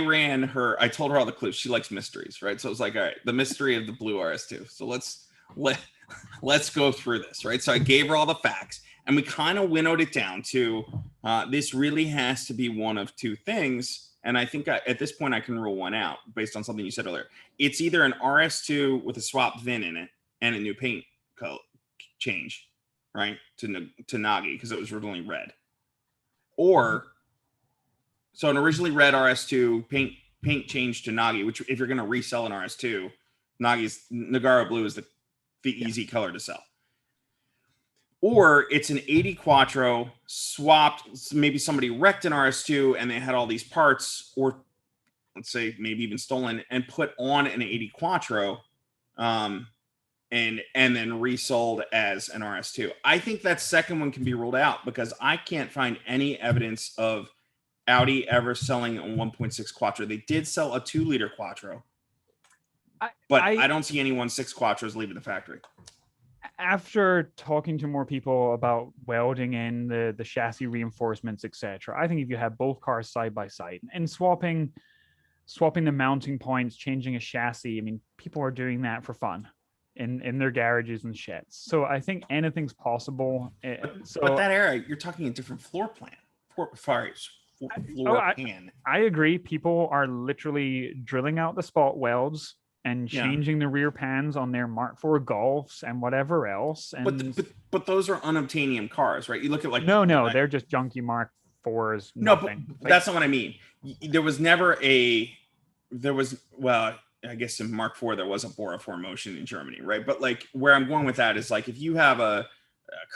told her all the clues. She likes mysteries, right? So it was like, all right, the mystery of the blue RS2. So let's go through this, right? So I gave her all the facts, and we kind of winnowed it down to this really has to be one of two things. And I think at this point I can rule one out based on something you said earlier. It's either an RS2 with a swap VIN in it and a new paint color change, right, to Nagi, because it was originally red, or so an originally red RS2 paint change to Nagi, which if you're going to resell an RS2, Nagara blue is the easy color to sell. Or it's an 80 Quattro swapped. Maybe somebody wrecked an RS2 and they had all these parts, or let's say maybe even stolen, and put on an 80 Quattro, and then resold as an RS2. I think that second one can be ruled out, because I can't find any evidence of Audi ever selling a 1.6 Quattro. They did sell a 2-liter Quattro, but I don't see any 1.6 Quattros leaving the factory. After talking to more people about welding in the chassis reinforcements, etc., I think if you have both cars side by side and swapping the mounting points, changing a chassis, I mean, people are doing that for fun in their garages and sheds. So I think anything's possible. But that era, you're talking a different floor plan. I agree. People are literally drilling out the spot welds and changing the rear pans on their Mark IV Golfs and whatever else. And but those are unobtainium cars, right? You look at like they're just junky Mark IVs. No, but that's not what I mean. There was I guess in Mark IV there was a Bora 4 Motion in Germany, right? But like, where I'm going with that is like, if you have a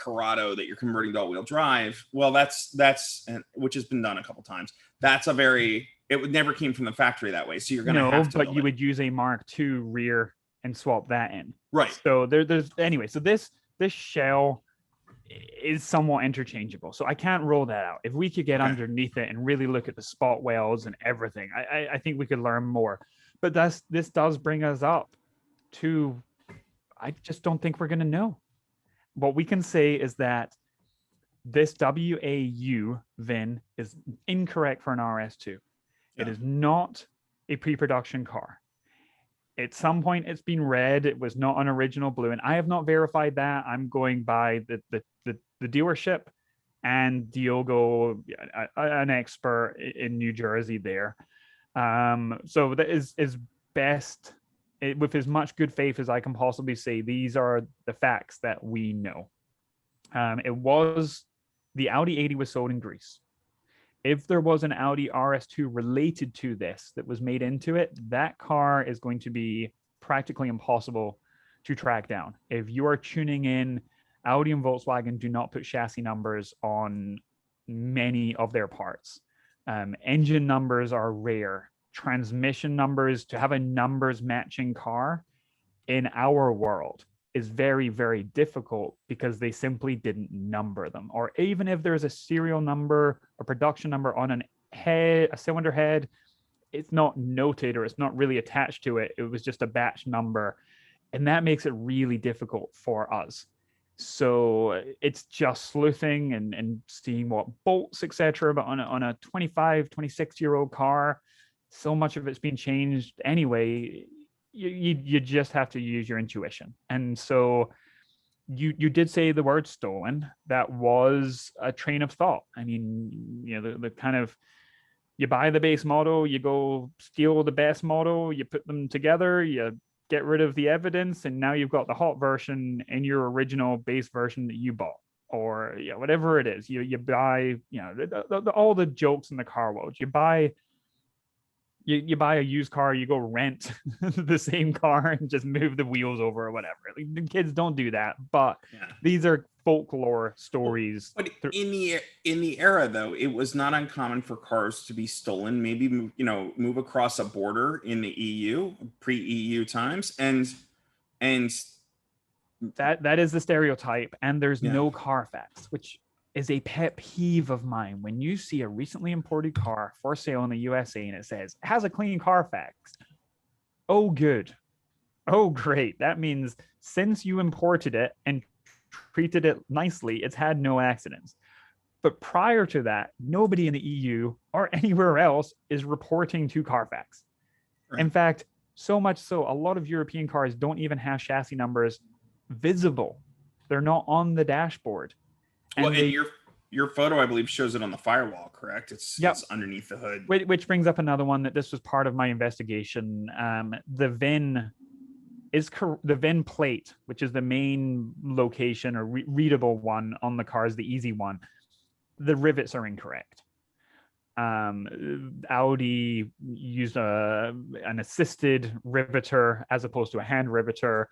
Corrado that you're converting to all-wheel drive, well, that's which has been done a couple times. It never came from the factory that way, so you're gonna have to. But you would use a Mark II rear and swap that in, right? So there's anyway. So this shell is somewhat interchangeable, so I can't rule that out. If we could get underneath it and really look at the spot welds and everything, I think we could learn more. But this does bring us up Two, I just don't think we're going to know. What we can say is that this WAU VIN is incorrect for an RS2. Yeah. It is not a pre-production car. At some point, it's been red. It was not an original blue, and I have not verified that. I'm going by the dealership and Diogo, an expert in New Jersey there. So that is best, with as much good faith as I can possibly say. These are the facts that we know. It was the Audi 80 was sold in Greece. If there was an Audi RS2 related to this that was made into it, that car is going to be practically impossible to track down. If you are tuning in, Audi and Volkswagen do not put chassis numbers on many of their parts. Engine numbers are rare. Transmission numbers, to have a numbers matching car in our world is very, very difficult because they simply didn't number them. Or even if there's a serial number, a production number on an head, a cylinder head, it's not noted or it's not really attached to it. It was just a batch number. And that makes it really difficult for us. So it's just sleuthing and seeing what bolts, etc. But on a 25, 26-year-old car, so much of it's been changed anyway. You just have to use your intuition. And so you did say the word stolen. That was a train of thought. I mean, the kind of, you buy the base model, you go steal the best model, you put them together, you get rid of the evidence, and now you've got the hot version in your original base version that you bought, or whatever it is. You buy, all the jokes in the car world. You buy a used car, you go rent the same car and just move the wheels over or whatever. Like, the kids don't do that, but these are folklore stories. But in the era, though, it was not uncommon for cars to be stolen. Maybe move across a border in the EU, pre-EU times, and that is the stereotype. And there's no Carfax, which is a pet peeve of mine. When you see a recently imported car for sale in the USA and it says it has a clean Carfax, oh good, oh great, that means since you imported it and treated it nicely, it's had no accidents. But prior to that, nobody in the EU or anywhere else is reporting to Carfax. Right. In fact, so much so, a lot of European cars don't even have chassis numbers visible. They're not on the dashboard. And your photo, I believe, shows it on the firewall, correct? It's underneath the hood. Which brings up another one that this was part of my investigation. The VIN the VIN plate, which is the main location or readable one on the car, is the easy one. The rivets are incorrect. Audi used an assisted riveter as opposed to a hand riveter.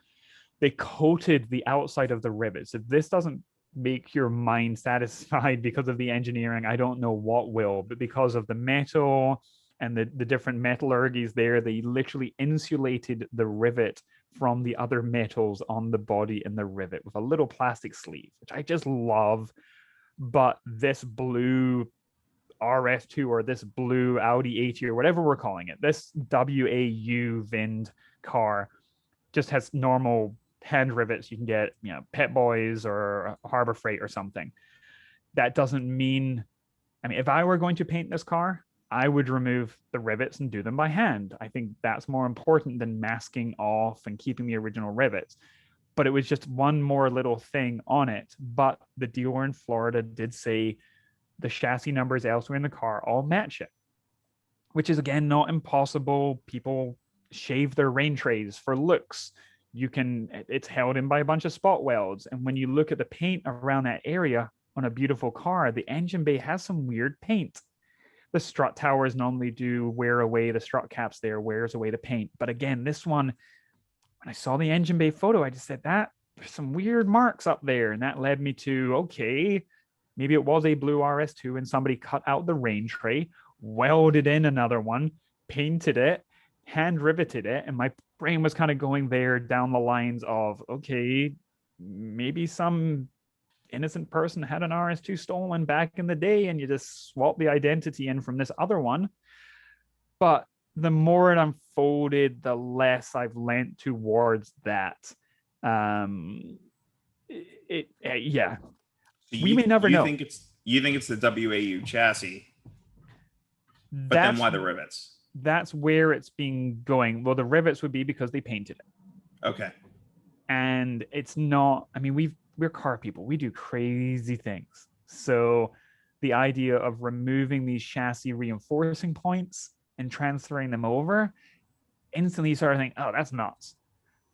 They coated the outside of the rivets. If this doesn't make your mind satisfied because of the engineering, I don't know what will. But because of the metal and the different metallurgies there, they literally insulated the rivet from the other metals on the body and the rivet with a little plastic sleeve, which I just love. But this blue RS2 or this blue Audi 80 or whatever we're calling it, this WAU VIN car just has normal hand rivets you can get, Pet Boys or Harbor Freight or something. That doesn't mean, if I were going to paint this car, I would remove the rivets and do them by hand. I think that's more important than masking off and keeping the original rivets. But it was just one more little thing on it. But the dealer in Florida did say the chassis numbers elsewhere in the car all match it, which is, again, not impossible. People shave their rain trays for looks. It's held in by a bunch of spot welds. And when you look at the paint around that area on a beautiful car, the engine bay has some weird paint. The strut towers normally do wear away the strut caps there, wears away the paint. But again, this one, when I saw the engine bay photo, I just said that there's some weird marks up there. And that led me to, okay, maybe it was a blue RS2 and somebody cut out the rain tray, welded in another one, painted it, hand riveted it. And my brain was kind of going there down the lines of, okay, maybe some innocent person had an RS2 stolen back in the day and you just swap the identity in from this other one. But the more it unfolded, the less I've leant towards that. Yeah, So we may never you know. think it's the WAU chassis, but then That's why the rivets? that's where it's been going. Well, the rivets would be because they painted it, Okay. and it's not. I mean, we're car people. We do crazy things. So the idea of removing these chassis reinforcing points and transferring them over, instantly you start thinking, oh, that's nuts.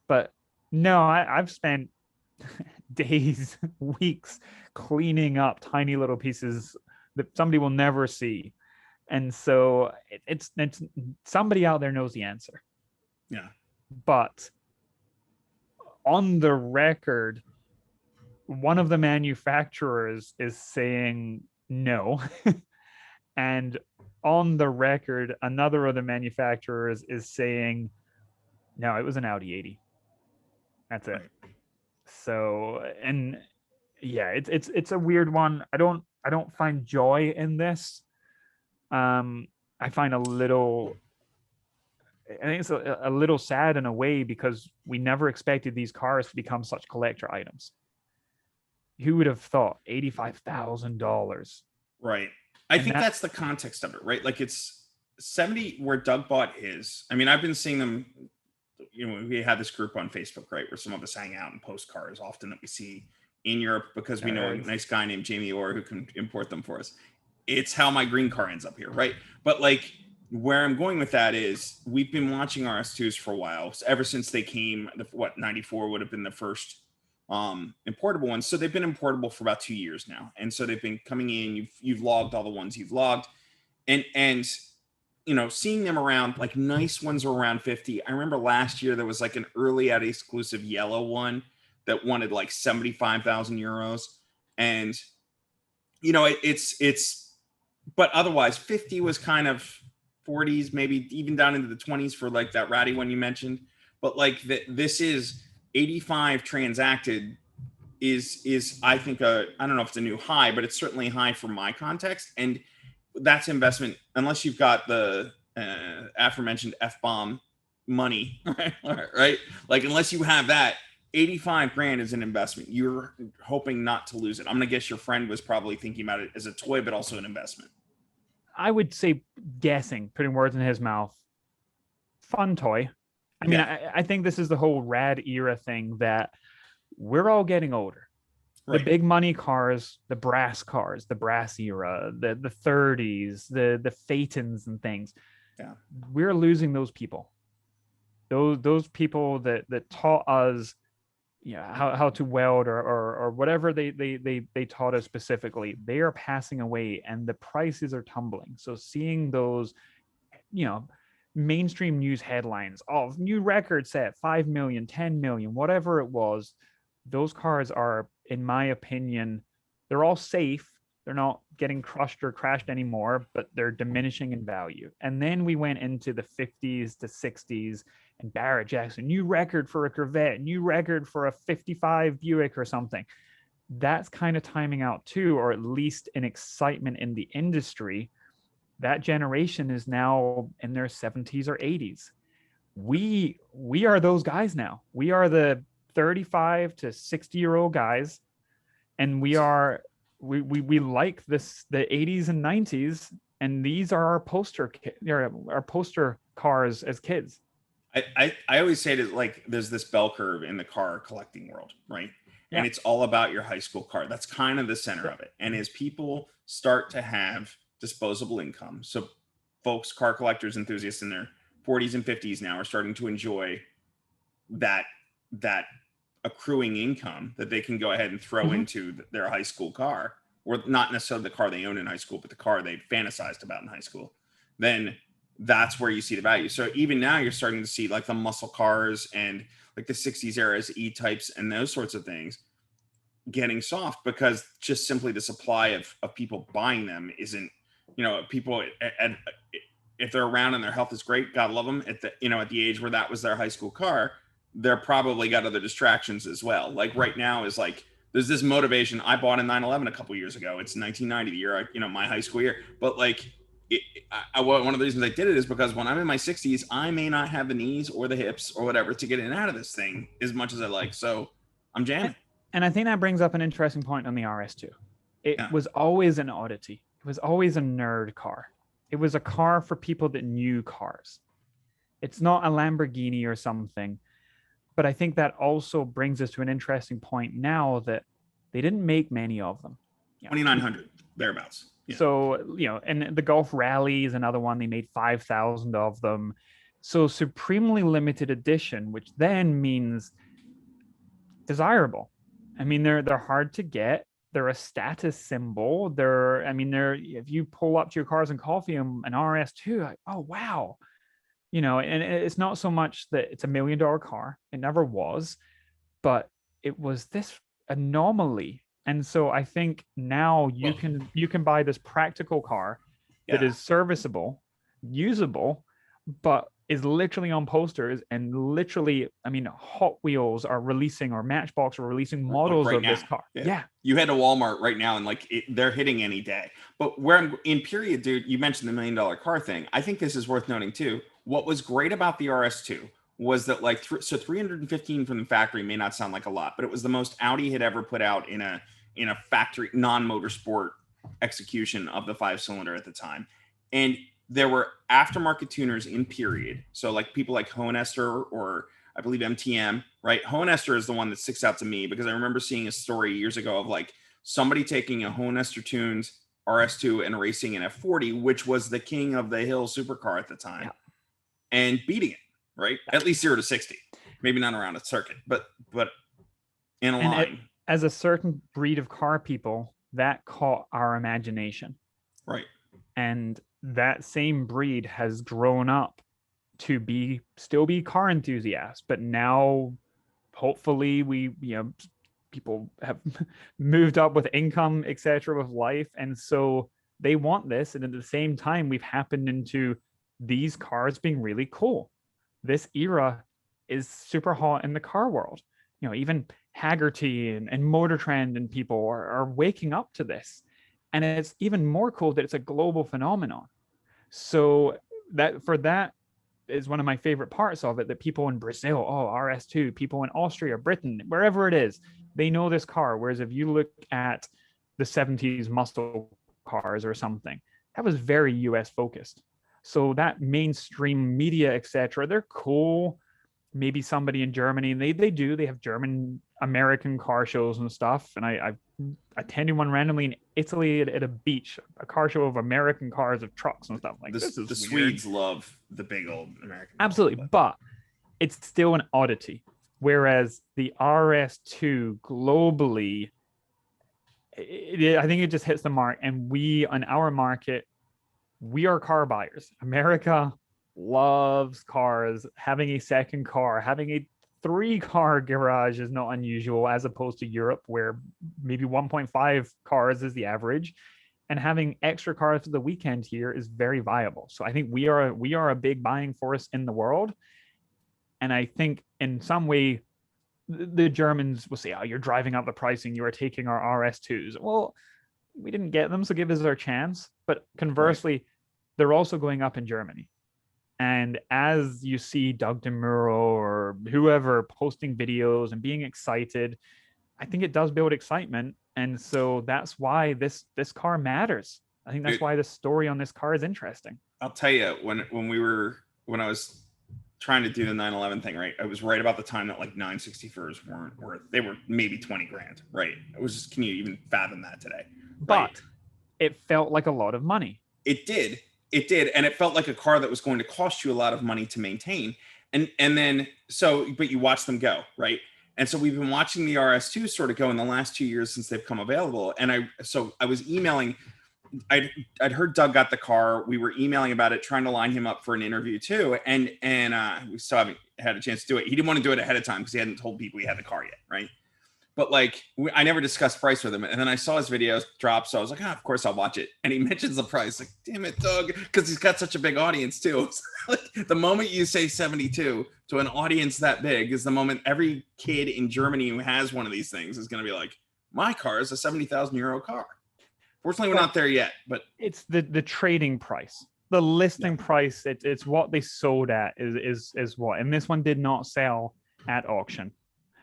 But no, I've spent days, weeks cleaning up tiny little pieces that somebody will never see. And so it's somebody out there knows the answer. Yeah. But on the record, one of the manufacturers is saying no. And on the record, another of the manufacturers is saying, no, it was an Audi 80. That's it. Right. So, and yeah, it's a weird one. I don't find joy in this. I find I think it's a little sad in a way because we never expected these cars to become such collector items. Who would have thought $85,000? Right. I And think that that's the context of it, right? Like it's 70 where Doug bought his. I mean, I've been seeing them, we had this group on Facebook, right, where some of us hang out and post cars often that we see in Europe because we know a nice guy named Jamie Orr who can import them for us. It's how my green car ends up here, right? But like where I'm going with that is we've been watching RS2s for a while, ever since they came. What 94 would have been the first importable ones. So they've been importable for about 2 years now, and so they've been coming in. You've logged all the ones you've logged, and seeing them around, like nice ones are around 50. I remember last year there was like an early out exclusive yellow one that wanted like 75,000 euros, and it's but otherwise 50 was kind of 40s, maybe even down into the 20s for like that ratty one you mentioned. But like this is 85 transacted is I think I don't know if it's a new high, but it's certainly high for my context. And that's investment unless you've got the aforementioned F-bomb money, right? Like unless you have that, 85 grand is an investment. You're hoping not to lose it. I'm gonna guess your friend was probably thinking about it as a toy, but also an investment. I would say, guessing, putting words in his mouth, fun toy. I mean, Yeah. I think this is the whole rad era thing that we're all getting older. The Right. big money cars, the brass cars, the brass era, the 30s, the Phaetons and things. Yeah. We're losing those people. Those people that taught us, how to weld or whatever they taught us specifically. They are passing away, and the prices are tumbling. So seeing those, mainstream news headlines of new record set, 5 million, 10 million, whatever it was, those cars are, in my opinion, they're all safe. They're not getting crushed or crashed anymore, but they're diminishing in value. And then we went into the 50s to 60s, and Barrett Jackson, new record for a Corvette, new record for a 55 Buick or something. That's kind of timing out too, or at least an excitement in the industry. That generation is now in their 70s or 80s. We are those guys now. We are the 35 to 60-year-old guys, and we like this, the 80s and 90s, and these are our poster cars as kids. I always say that like there's this bell curve in the car collecting world, right? Yeah. And it's all about your high school car. That's kind of the center of it. And as people start to have disposable income, so folks, car collectors, enthusiasts in their 40s and 50s now are starting to enjoy that accruing income that they can go ahead and throw into their high school car, or not necessarily the car they own in high school, but the car they fantasized about in high school. Then that's where you see the value. So even now you're starting to see like the muscle cars and like the 60s eras E-types and those sorts of things getting soft because just simply the supply of people buying them isn't, people and if they're around and their health is great, God love them, at the age where that was their high school car, they're probably got other distractions as well. Like right now is like there's this motivation. I bought a 911 a couple years ago. It's 1990, the year my high school year, but like one of the reasons I did it is because when I'm in my 60s, I may not have the knees or the hips or whatever to get in and out of this thing as much as I like. So I'm jamming. And I think that brings up an interesting point on the RS2. It was always an oddity. It was always a nerd car. It was a car for people that knew cars. It's not a Lamborghini or something. But I think that also brings us to an interesting point now that they didn't make many of them. 2,900, thereabouts. Yeah. So, and the Gulf Rally is another one. They made 5,000 of them. So supremely limited edition, which then means desirable. I mean, they're hard to get. They're a status symbol. They're if you pull up to your Cars and Coffee an RS2, like, oh wow, and it's not so much that it's $1 million car. It never was, but it was this anomaly. And so I think now you can buy this practical car that is serviceable, usable, but is literally on posters, and literally, Hot Wheels are releasing, or Matchbox are releasing models of this car. Yeah. You head to Walmart right now and they're hitting any day. But where I'm in period, dude, you mentioned the $1 million car thing. I think this is worth noting too. What was great about the RS2 was that 315 from the factory may not sound like a lot, but it was the most Audi had ever put out in a factory non-motorsport execution of the 5-cylinder at the time. And there were aftermarket tuners in period. So people like Hohenester, or I believe MTM, right? Hohenester is the one that sticks out to me because I remember seeing a story years ago of somebody taking a Hohenester tuned RS2 and racing an F40, which was the king of the hill supercar at the time, and beating it, right? At least 0 to 60, maybe not around a circuit, but in a line. As a certain breed of car people, that caught our imagination. Right. And that same breed has grown up to still be car enthusiasts, but now hopefully people have moved up with income, etc., with life, and so they want this. And at the same time, we've happened into these cars being really cool. This era is super hot in the car world. Even Haggerty and Motor Trend and people are waking up to this. And it's even more cool that it's a global phenomenon. So that is one of my favorite parts of it, that people in Brazil, RS2, people in Austria, Britain, wherever it is, they know this car. Whereas if you look at the 70s muscle cars or something, that was very US focused. So that mainstream media, etc., they're cool. Maybe somebody in Germany, they have German American car shows and stuff. And I attended one randomly in Italy at a beach, a car show of American cars, of trucks and stuff like this. The Swedes love the big old American. Absolutely, but it's still an oddity. Whereas the RS2 globally, I think it just hits the mark. And we, on our market, we are car buyers. America loves cars. Having a second car, having a 3-car garage is not unusual, as opposed to Europe, where maybe 1.5 cars is the average, and having extra cars for the weekend here is very viable. So I think we are a big buying force in the world. And I think in some way the Germans will say, oh, you're driving up the pricing, you are taking our RS2s. Well, we didn't get them, so give us our chance. But conversely, they're also going up in Germany. And as you see Doug DeMuro or whoever posting videos and being excited, I think it does build excitement. And so that's why this car matters. I think that's why the story on this car is interesting. I'll tell you, when I was trying to do the 911 thing, right, it was right about the time that 964s weren't worth, they were maybe 20 grand, right? It was just, can you even fathom that today? But it felt like a lot of money. It did. And it felt like a car that was going to cost you a lot of money to maintain. And then, but you watch them go, right? And so we've been watching the RS2 sort of go in the last 2 years since they've come available. And I was emailing, I'd heard Doug got the car. We were emailing about it, trying to line him up for an interview too. And we still haven't had a chance to do it. He didn't want to do it ahead of time because he hadn't told people he had the car yet, right? But I never discussed price with him. And then I saw his videos drop. So I was like, of course I'll watch it. And he mentions the price. Like, damn it, Doug. Because he's got such a big audience too. The moment you say 72 to an audience that big is the moment every kid in Germany who has one of these things is going to be like, my car is a 70,000 euro car. Fortunately, we're not there yet, but it's the trading price, the listing price. It's what they sold at is what, and this one did not sell at auction.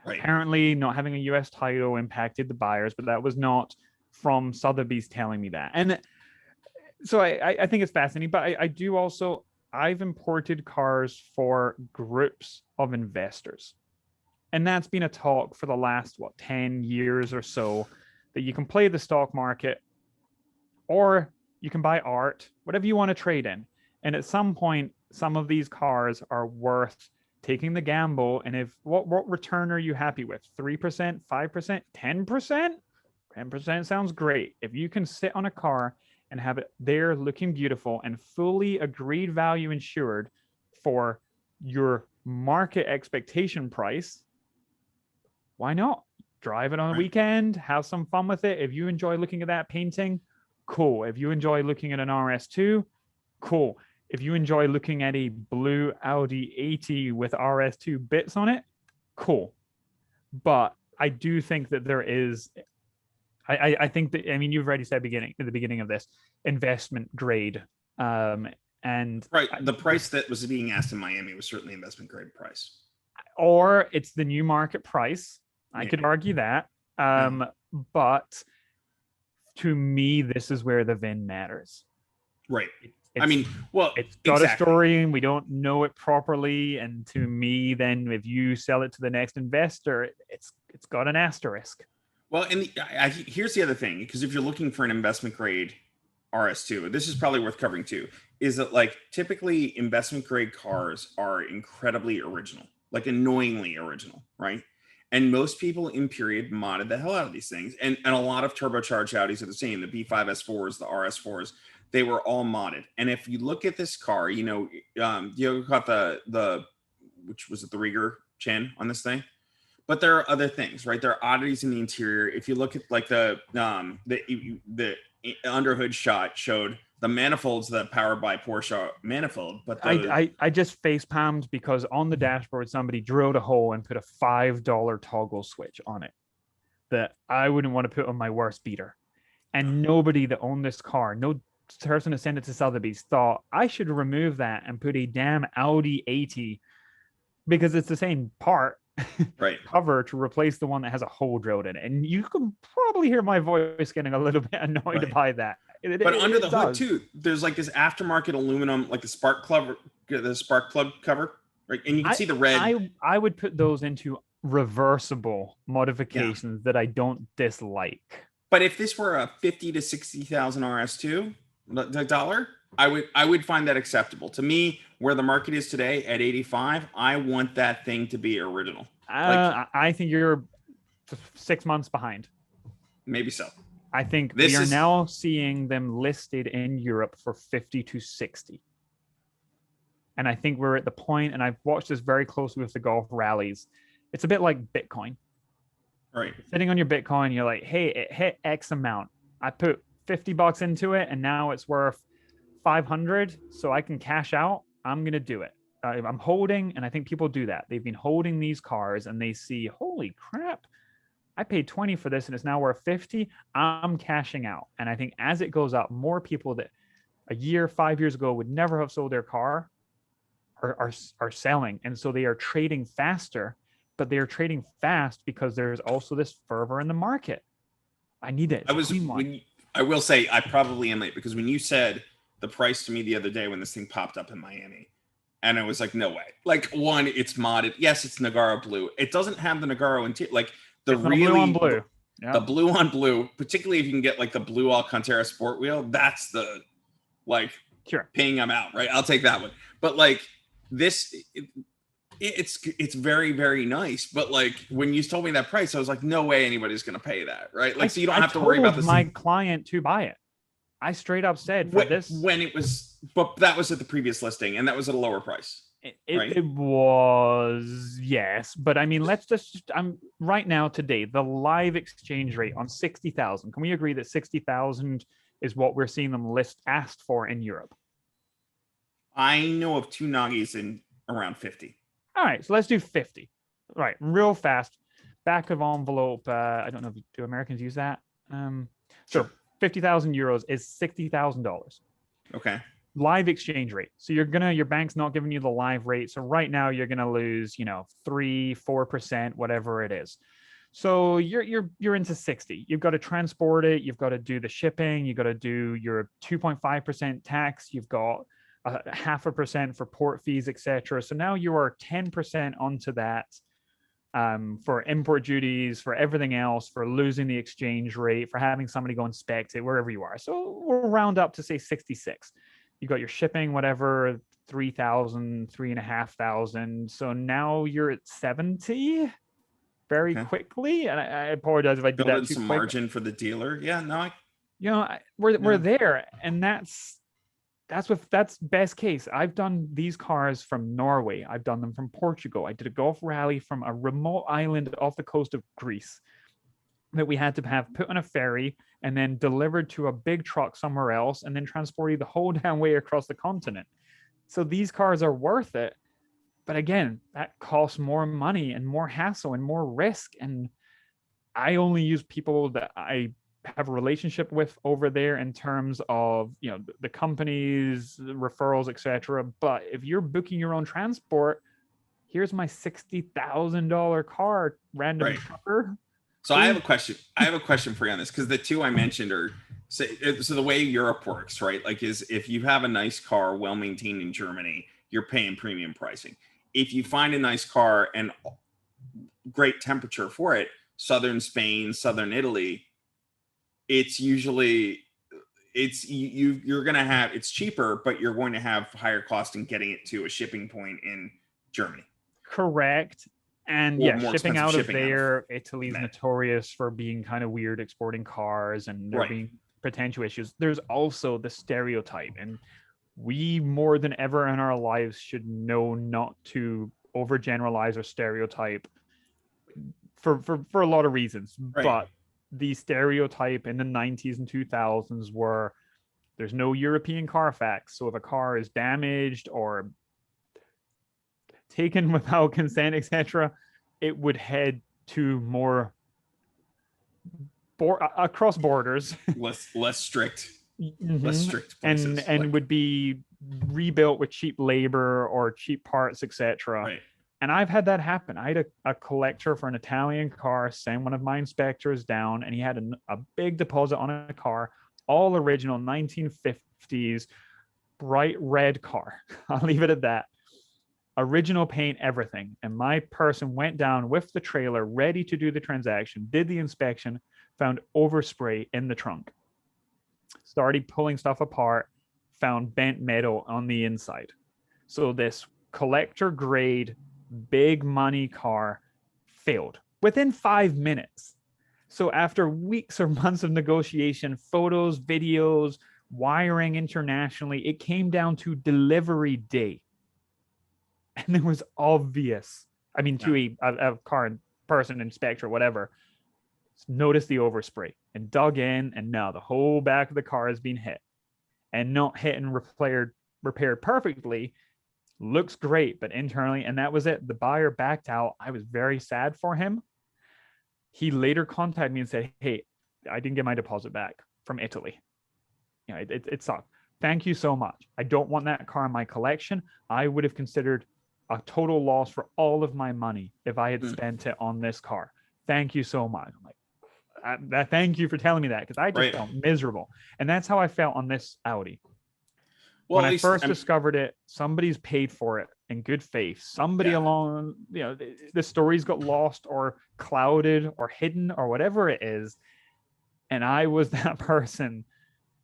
Right. Apparently, not having a U.S. title impacted the buyers, but that was not from Sotheby's telling me that. And so I think it's fascinating, but I do also, I've imported cars for groups of investors. And that's been a talk for the last, 10 years or so, that you can play the stock market or you can buy art, whatever you want to trade in. And at some point, some of these cars are worth taking the gamble. And if what return are you happy with? 3%, 5%, 10%? 10% sounds great. If you can sit on a car and have it there looking beautiful and fully agreed value insured for your market expectation price, why not? Drive it on the weekend, have some fun with it. If you enjoy looking at that painting, cool. If you enjoy looking at an RS2, cool. If you enjoy looking at a blue Audi 80 with RS2 bits on it, cool. But I do think that there is, I think that, I mean, you've already said at the beginning of this, investment grade. And right, the price that was being asked in Miami was certainly investment grade price. Or it's the new market price. I could argue that. But to me, this is where the VIN matters. Right. I mean, well, it's got a story and we don't know it properly. And to me, then if you sell it to the next investor, it's got an asterisk. Well, and here's the other thing, because if you're looking for an investment grade RS2, this is probably worth covering too, is that like typically investment grade cars are incredibly original, like annoyingly original, right? And most people in period modded the hell out of these things. And a lot of turbocharged Audis are the same. The B5 S4s, the RS4s, they were all modded. And if you look at this car, you know, Diogo got the which was it, the Rieger Chen on this thing? But there are other things, right? There are oddities in the interior. If you look at like the underhood shot showed the manifolds that powered by Porsche manifold, but I just face palmed because on the dashboard somebody drilled a hole and put a $5 toggle switch on it that I wouldn't want to put on my worst beater. And nobody that owned this car, no person who sent it to Sotheby's, thought I should remove that and put a damn Audi 80 because it's the same part. Right. Cover to replace the one that has a hole drilled in it. And you can probably hear my voice getting a little bit annoyed by that. But under the hood too, there's like this aftermarket aluminum, like the spark plug cover, right? And you can see the red. I would put those into reversible modifications that I don't dislike. But if this were a 50 to 60,000 RS2 dollar, I would find that acceptable. To me, where the market is today at 85, I want that thing to be original. I think you're 6 months behind. Maybe so. I think we are now seeing them listed in Europe for 50 to 60. And I think we're at the point, and I've watched this very closely with the golf rallies. It's a bit like Bitcoin. Right. Sitting on your Bitcoin, you're like, hey, it hit X amount. I put $50 into it, and now it's worth 500, so I can cash out. I'm going to do it. I'm holding, and I think people do that. They've been holding these cars, and they see, holy crap, I paid 20 for this, and it's now worth 50. I'm cashing out. And I think as it goes up, more people that a year, 5 years ago would never have sold their car are selling. And so they are trading faster, but they are trading fast because there's also this fervor in the market. I need it. I will say I probably am late because when you said the price to me the other day when this thing popped up in Miami, and I was like, no way. Like, one, it's modded. Yes, it's Nagaro blue. It doesn't have the Nagaro interior. Like the it's really blue on blue. The blue on blue, particularly if you can get like the blue Alcantara sport wheel, that's the like paying them out, right? I'll take that one. But like this, it's very, very nice. But like when you told me that price, I was like, no way anybody's gonna pay that, right? Like, so you don't have to worry about this. My client to buy it. I straight up said for this when it was, but that was at the previous listing, and that was at a lower price. It was, yes, but I mean, let's just. I'm right now today. The live exchange rate on 60,000. Can we agree that 60,000 is what we're seeing them asked for in Europe? I know of two Nagis in around 50. All right, so let's do 50. Right, real fast. Back of envelope. I don't know. Do Americans use that? Sure. 50,000 euros is $60,000. Okay. Live exchange rate. So your bank's not giving you the live rate. So right now you're gonna lose, 3-4%, whatever it is. So you're into 60. You've got to transport it, you've got to do the shipping, you've got to do your 2.5% tax, you've got a 0.5% for port fees, etc. So now you are 10% onto that, for import duties, for everything else, for losing the exchange rate, for having somebody go inspect it wherever you are. So we'll round up to say 66. You got your shipping, whatever, 3,000, 3,500. So now you're at 70 very Okay. quickly. And I apologize if I did Build that in too some quick. margin for the dealer. Yeah, no, We're there, and that's best case. I've done these cars from Norway. I've done them from Portugal. I did a golf rally from a remote island off the coast of Greece that we had to have put on a ferry and then delivered to a big truck somewhere else and then transported the whole damn way across the continent. So these cars are worth it. But again, that costs more money and more hassle and more risk. And I only use people that I have a relationship with over there in terms of the companies, referrals, etc. But if you're booking your own transport, here's my $60,000 car, random trucker. So I have a question. I have a question for you on this, because the two I mentioned are so the way Europe works, right? Like, is if you have a nice car, well maintained in Germany, you're paying premium pricing. If you find a nice car and great temperature for it, southern Spain, southern Italy, it's usually you're going to have, it's cheaper, but you're going to have higher cost in getting it to a shipping point in Germany. Correct. And Or yeah, more shipping expensive out of shipping out of there, Italy's Med. notorious for being kind of weird exporting cars, and there Right. being potential issues. There's also the stereotype, and we more than ever in our lives should know not to overgeneralize or stereotype for a lot of reasons. Right. But the stereotype in the 90s and 2000s were there's no European Carfax. So if a car is damaged or taken without consent, etc., it would head to more across borders, less strict, mm-hmm. less strict places, and would be rebuilt with cheap labor or cheap parts, etc. Right. And I've had that happen. I had a collector for an Italian car send one of my inspectors down, and he had a big deposit on a car, all original 1950s, bright red car. I'll leave it at that. Original paint, everything. And my person went down with the trailer ready to do the transaction, did the inspection, found overspray in the trunk, started pulling stuff apart, found bent metal on the inside. So this collector grade, big money car failed within 5 minutes. So after weeks or months of negotiation, photos, videos, wiring internationally, it came down to delivery day. And it was obvious. I mean, to a car person, inspector, whatever, noticed the overspray and dug in, and now the whole back of the car has been hit, and not hit and repaired perfectly. Looks great, but internally, and that was it. The buyer backed out. I was very sad for him. He later contacted me and said, "Hey, I didn't get my deposit back from Italy. It sucked. Thank you so much. I don't want that car in my collection. I would have considered a total loss for all of my money if I had spent it on this car. Thank you so much." I'm like, thank you for telling me that, because I just felt miserable. And that's how I felt on this Audi. Well, when I first discovered it, somebody's paid for it in good faith. Somebody along, the stories got lost or clouded or hidden or whatever it is. And I was that person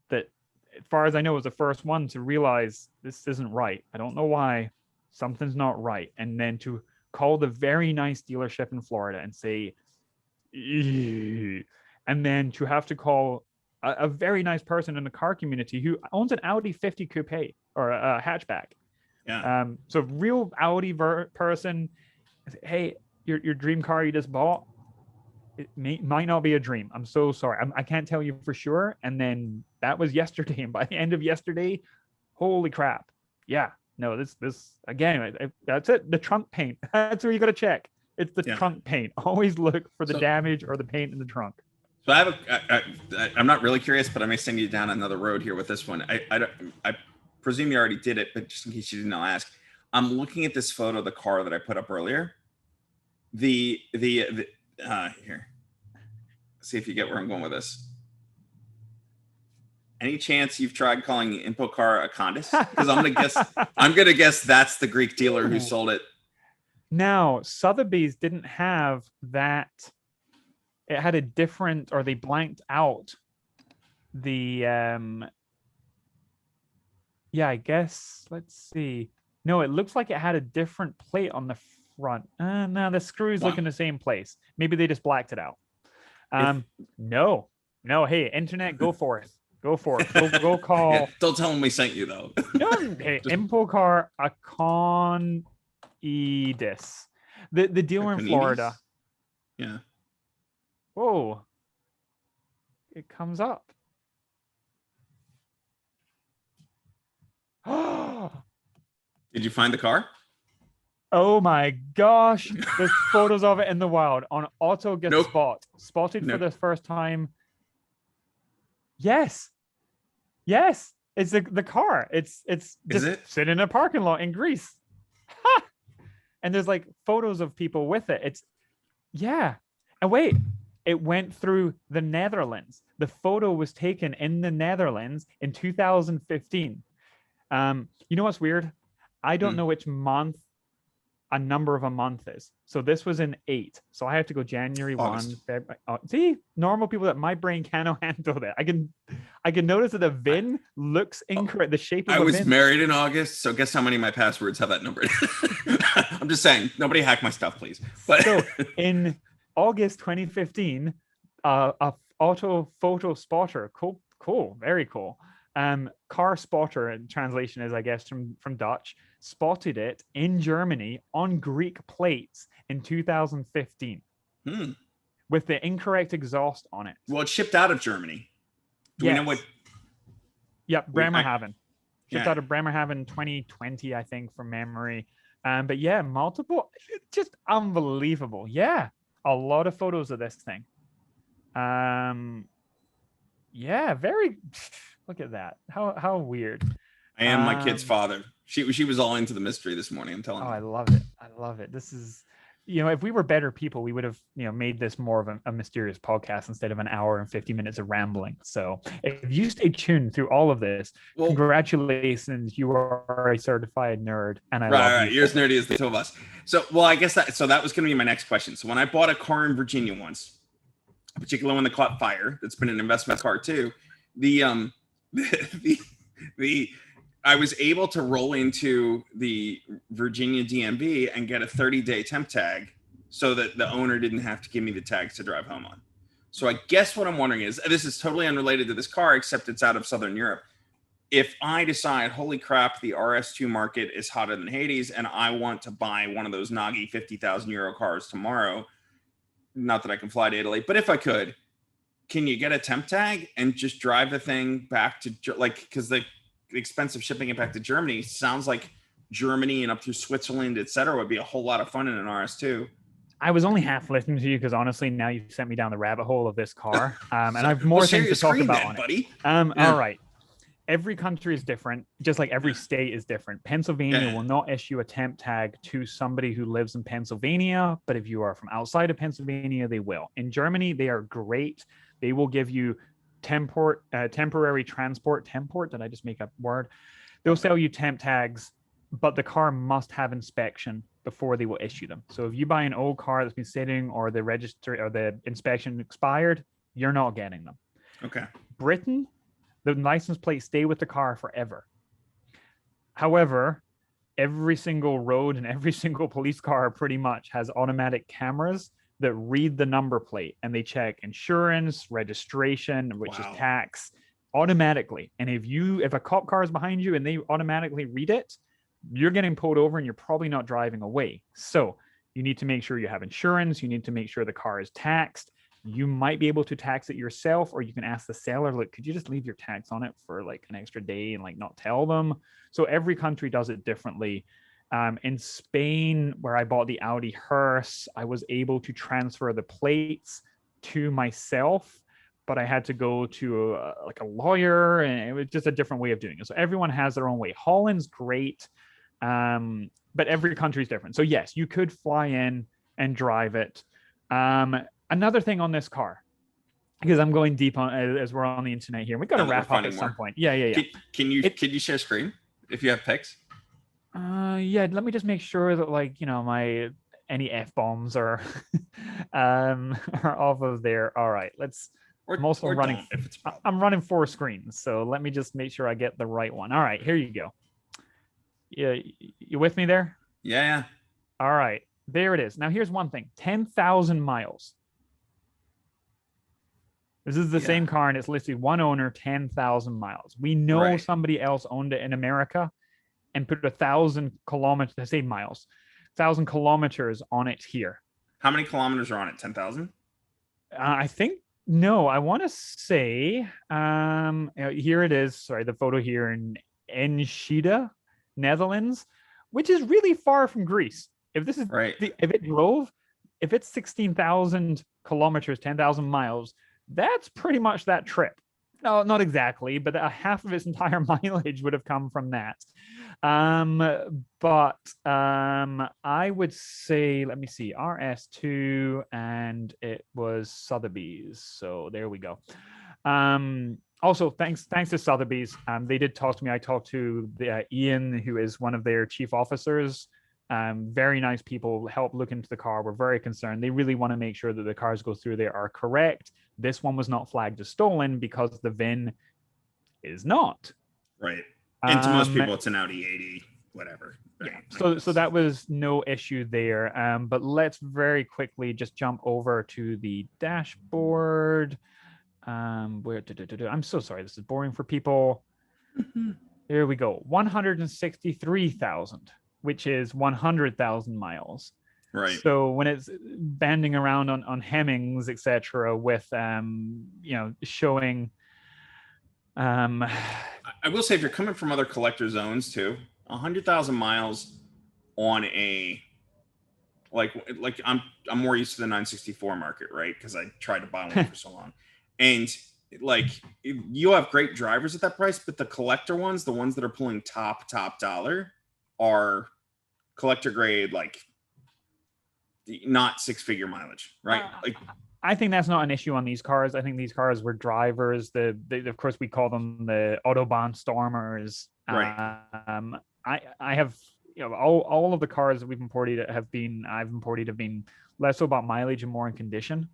that, as far as I know, was the first one to realize this isn't right. I don't know why. Something's not right. And then to call the very nice dealership in Florida and say, ew. And then to have to call a very nice person in the car community who owns an Audi 50 coupe or a hatchback. Yeah. So real Audi person, hey, your dream car you just bought, it might not be a dream. I'm so sorry. I can't tell you for sure. And then that was yesterday. And by the end of yesterday, holy crap. Yeah. No, this again, that's it. The trunk paint. That's where you got to check. It's the trunk paint. Always look for the damage or the paint in the trunk. So I have I'm not really curious, but I may send you down another road here with this one. I presume you already did it, but just in case you didn't, I'll ask. I'm looking at this photo of the car that I put up earlier. Here, see if you get where I'm going with this. Any chance you've tried calling the info car a Condis? Because I'm gonna guess that's the Greek dealer who sold it. Now, Sotheby's didn't have that. It had a different, or they blanked out the yeah, I guess, let's see. No, it looks like it had a different plate on the front. No, the screws look in the same place. Maybe they just blacked it out. No, hey, internet, go forth. Go call. Yeah, don't tell them we sent you though. No, hey, info car Achorn Edis. The dealer in Florida. Yeah. Whoa. It comes up. Did you find the car? Oh my gosh. There's photos of it in the wild on Auto Get Spotted for the first time. Yes. It's the car. It's just sitting in a parking lot in Greece. Ha! And there's like photos of people with it. And wait, it went through the Netherlands. The photo was taken in the Netherlands in 2015. You know what's weird? I don't know which month a number of a month is. So this was in 8. So I have to go January August. 1. February. See, normal people that my brain cannot handle that. I can notice that the VIN looks incorrect. The shape of the VIN. I was married in August, so guess how many of my passwords have that number? I'm just saying, nobody hack my stuff, please. But so in August 2015, a auto photo spotter, cool, very cool. Car spotter in translation is, I guess, from Dutch, spotted it in Germany on Greek plates in 2015 with the incorrect exhaust on it. Well, it shipped out of Germany. Do we know what? Yep, Bremerhaven. Shipped out of Bremerhaven 2020, I think, from memory. But yeah, multiple, just unbelievable. Yeah, a lot of photos of this thing. Yeah, very. Look at that. How weird. I am my kid's father. She was all into the mystery this morning. I'm telling you. I love it. This is, if we were better people, we would have, made this more of a mysterious podcast instead of an hour and 50 minutes of rambling. So if you stay tuned through all of this, congratulations, you are a certified nerd, and I love you. You're as nerdy as the two of us. So, I guess that was going to be my next question. So when I bought a car in Virginia once, particularly one that caught fire, that's been an investment car too, I was able to roll into the Virginia DMV and get a 30-day temp tag so that the owner didn't have to give me the tags to drive home on. So I guess what I'm wondering is, this is totally unrelated to this car, except it's out of Southern Europe. If I decide, holy crap, the RS2 market is hotter than Hades, and I want to buy one of those Naggy 50,000 euro cars tomorrow, not that I can fly to Italy, but if I could, can you get a temp tag and just drive the thing back to, because the expense of shipping it back to Germany sounds like Germany and up through Switzerland, etc., would be a whole lot of fun in an RS2. I was only half listening to you because honestly, now you've sent me down the rabbit hole of this car, and I have more things to talk about on buddy. All right. Every country is different, just like every state is different. Pennsylvania will not issue a temp tag to somebody who lives in Pennsylvania, but if you are from outside of Pennsylvania, they will. In Germany, they are great. They will give you temporary transport. Temport? Did I just make a word? They'll sell you temp tags, but the car must have inspection before they will issue them. So if you buy an old car that's been sitting, or the registry or the inspection expired, you're not getting them. Okay. Britain, the license plates stay with the car forever. However, every single road and every single police car pretty much has automatic cameras that read the number plate, and they check insurance, registration, which is tax, automatically. And if a cop car is behind you and they automatically read it, you're getting pulled over and you're probably not driving away. So you need to make sure you have insurance. You need to make sure the car is taxed. You might be able to tax it yourself, or you can ask the seller, like, could you just leave your tax on it for like an extra day and like not tell them? So every country does it differently. In Spain, where I bought the Audi hearse, I was able to transfer the plates to myself. but I had to go to like a lawyer, and it was just a different way of doing it. So everyone has their own way. Holland's great, but every country is different. So yes, you could fly in and drive it. Another thing on this car, because I'm going deep on as we're on the internet here. We got to wrap up at some point. Yeah. Can you share screen if you have pics? Yeah. Let me just make sure that my any f-bombs are are off of there. All right. I'm also running. I'm running 4 screens, so let me just make sure I get the right one. All right, here you go. Yeah, you with me there? Yeah. All right, there it is. Now here's one thing: 10,000 miles. This is the same car, and it's listed one owner, 10,000 miles. We know somebody else owned it in America and put 1,000 kilometers. I say miles, 1,000 kilometers on it here. How many kilometers are on it? 10,000. I think. No, I want to say, here it is. Sorry, the photo here in Enschede, Netherlands, which is really far from Greece. If this is if it's 16,000 kilometers, 10,000 miles, that's pretty much that trip. No, not exactly, but half of its entire mileage would have come from that. But I would say, let me see, RS2, and it was Sotheby's. So there we go. Also, thanks to Sotheby's. They did talk to me. I talked to Ian, who is one of their chief officers. Very nice people, help look into the car. We're very concerned. They really want to make sure that the cars go through there are correct. This one was not flagged as stolen because the VIN is not. Right. And to most people, it's an Audi 80, whatever. Right? Yeah. So that was no issue there. But let's very quickly just jump over to the dashboard. I'm so sorry. This is boring for people. There we go. 163,000, which is 100,000 miles. Right. So when it's banding around on Hemmings, etc., with showing. I will say, if you're coming from other collector zones too, 100,000 miles on a like I'm more used to the 964 market, right? Because I tried to buy one for so long, and like you have great drivers at that price, but the collector ones, the ones that are pulling top dollar, are collector grade, like not 6-figure mileage, right? I think that's not an issue on these cars. I think these cars were drivers. Of course, we call them the Autobahn Stormers. Right. I have, all of the cars that I've imported have been less so about mileage and more in condition.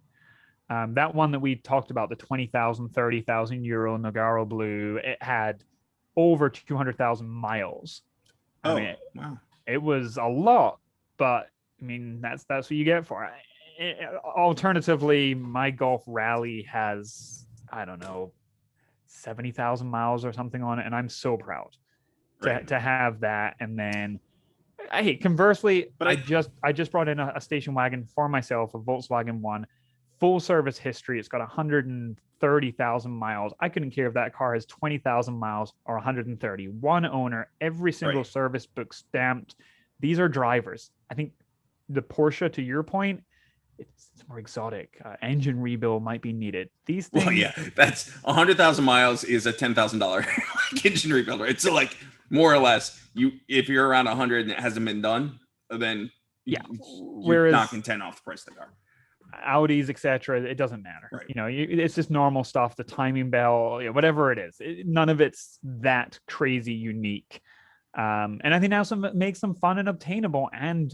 That one that we talked about, the 20,000, 30,000 euro Nogaro Blue, it had over 200,000 miles. Wow. It was a lot, but I mean, that's what you get for it. Alternatively, my Golf Rally has, I don't know, 70,000 miles or something on it, and I'm so proud to have that. And then, conversely, but I just brought in a station wagon for myself, a Volkswagen One, full service history. It's got 130,000 miles. I couldn't care if that car has 20,000 miles or 130. One owner, every single service book stamped. These are drivers. I think the Porsche, to your point, it's more exotic. Engine rebuild might be needed. These things. Well, yeah, that's 100,000 miles is a $10,000 engine rebuild, right? So, like, more or less, if you're around 100 and it hasn't been done, then you're knocking 10 off the price of the car. Audis, etc., it doesn't matter. Right. It's just normal stuff. The timing bell, whatever it is, none of it's that crazy unique. And I think now makes them fun and obtainable, and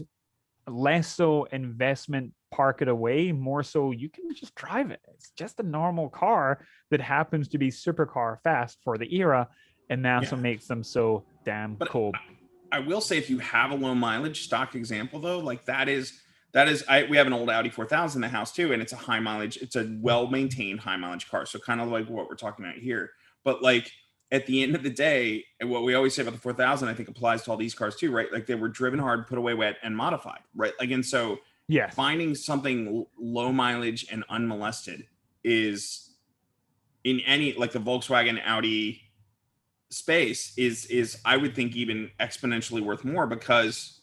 less so investment, park it away, more so you can just drive it. It's just a normal car that happens to be supercar fast for the era, and that's what makes them so damn cool. I will say, if you have a low mileage stock example though, like that is we have an old Audi 4000 in the house too, and it's a high mileage, it's a well-maintained high mileage car, so kind of like what we're talking about here. But like at the end of the day, and what we always say about the 4000, I think applies to all these cars too, right? Like they were driven hard, put away wet, and modified, right? Like, and so finding something low mileage and unmolested is, in any, like the Volkswagen Audi space, is I would think even exponentially worth more, because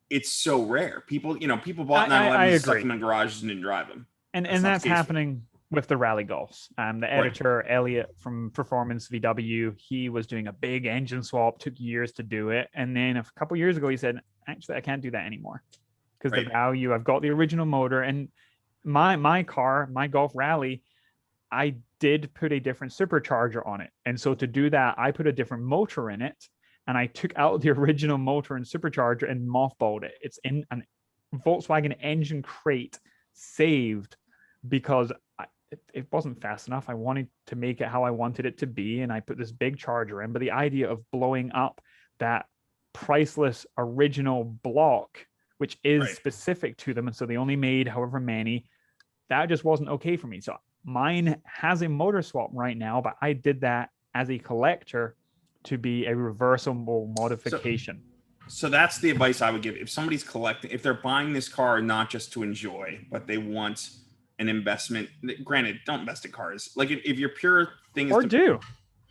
it's so rare. People bought 911s, stuck them in garages, and didn't drive them. And that's happening with the rally golfs. The Right. editor Elliot from Performance VW, he was doing a big engine swap, took years to do it, and then a couple years ago he said, actually I can't do that anymore because the Right. value, I've got the original motor, and my car, my Golf Rally, I did put a different supercharger on it, and so to do that I put a different motor in it, and I took out the original motor and supercharger and mothballed it. It's in an Volkswagen engine crate, saved because it wasn't fast enough. I wanted to make it how I wanted it to be, and I put this big charger in. But the idea of blowing up that priceless original block, which is Right. specific to them, and so they only made however many, that just wasn't okay for me. So mine has a motor swap right now, but I did that as a collector to be a reversible modification. So that's the advice I would give. If somebody's collecting, if they're buying this car not just to enjoy, but they want an investment, granted, don't invest in cars. Like if your pure thing is Or to, do.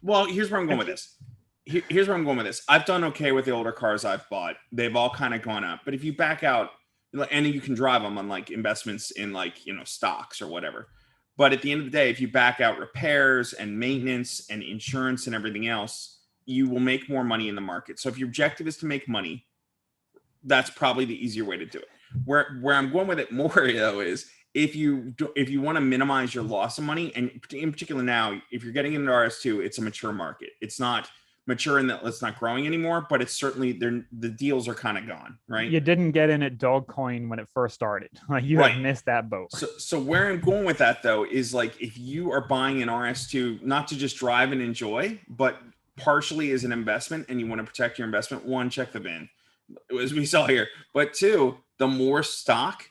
well, here's where I'm going with this. Here's where I'm going with this. I've done okay with the older cars I've bought. They've all kind of gone up. But if you back out, and you can drive them on like investments in like, stocks or whatever. But at the end of the day, if you back out repairs and maintenance and insurance and everything else, you will make more money in the market. So if your objective is to make money, that's probably the easier way to do it. Where I'm going with it more though is if you want to minimize your loss of money, and in particular now, if you're getting into RS2, it's a mature market. It's not mature in that it's not growing anymore, but it's certainly the deals are kind of gone, right? You didn't get in at Dogecoin when it first started. Like you Right. have missed that boat. So where I'm going with that though is like if you are buying an RS2 not to just drive and enjoy, but partially as an investment, and you want to protect your investment, one, check the VIN, as we saw here, but two, the more stock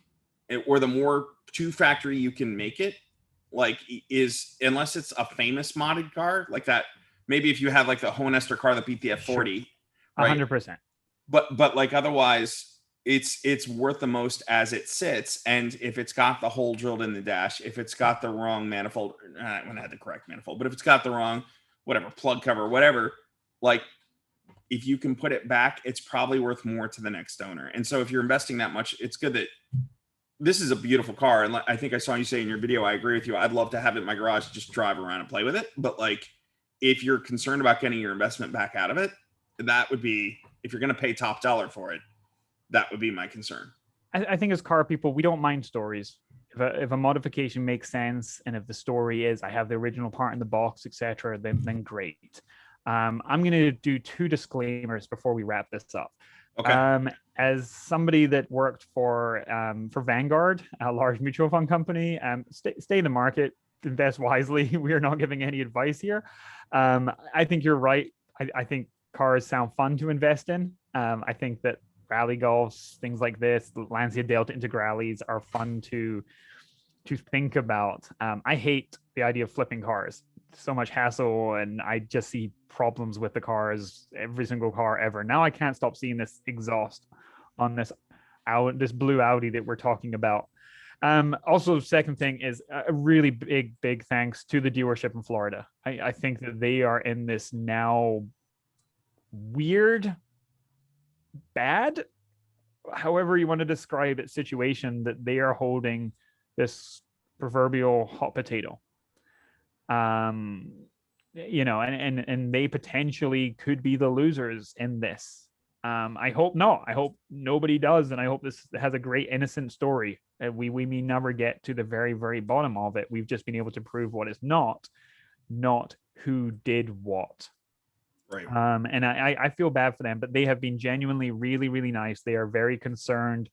or the more to factory you can make it, like is, unless it's a famous modded car like that, maybe if you have like the Hohenester car that beat the F40, Sure. right? 100%. But like otherwise it's worth the most as it sits. And if it's got the hole drilled in the dash, if it's got the wrong manifold, when I had the correct manifold, but if it's got the wrong whatever plug cover, whatever, like if you can put it back, it's probably worth more to the next owner. And so if you're investing that much, it's good that this is a beautiful car. And I think I saw you say in your video, I agree with you. I'd love to have it in my garage, just drive around and play with it. But like, if you're concerned about getting your investment back out of it, that would be, if you're going to pay top dollar for it, that would be my concern. I think as car people, we don't mind stories. If a modification makes sense, and if the story is I have the original part in the box, etc., then great. I'm going to do two disclaimers before we wrap this up. Okay. As somebody that worked for Vanguard, a large mutual fund company, stay in the market, invest wisely. We are not giving any advice here. I think you're right. I think cars sound fun to invest in. I think that rally golfs, things like this, the Lancia Delta Integrales are fun to think about. I hate the idea of flipping cars. So much hassle, and I just see problems with the cars, every single car ever. Now I can't stop seeing this exhaust on this blue Audi that we're talking about. Also, second thing is a really big thanks to the dealership in Florida. I think that they are in this now weird, bad, however you want to describe it, situation that they are holding this proverbial hot potato. And they potentially could be the losers in this. I hope not. I hope nobody does, and I hope this has a great innocent story. We may never get to the very, very bottom of it. We've just been able to prove what is not who did what. Right. And I feel bad for them, but they have been genuinely really, really nice. They are very concerned.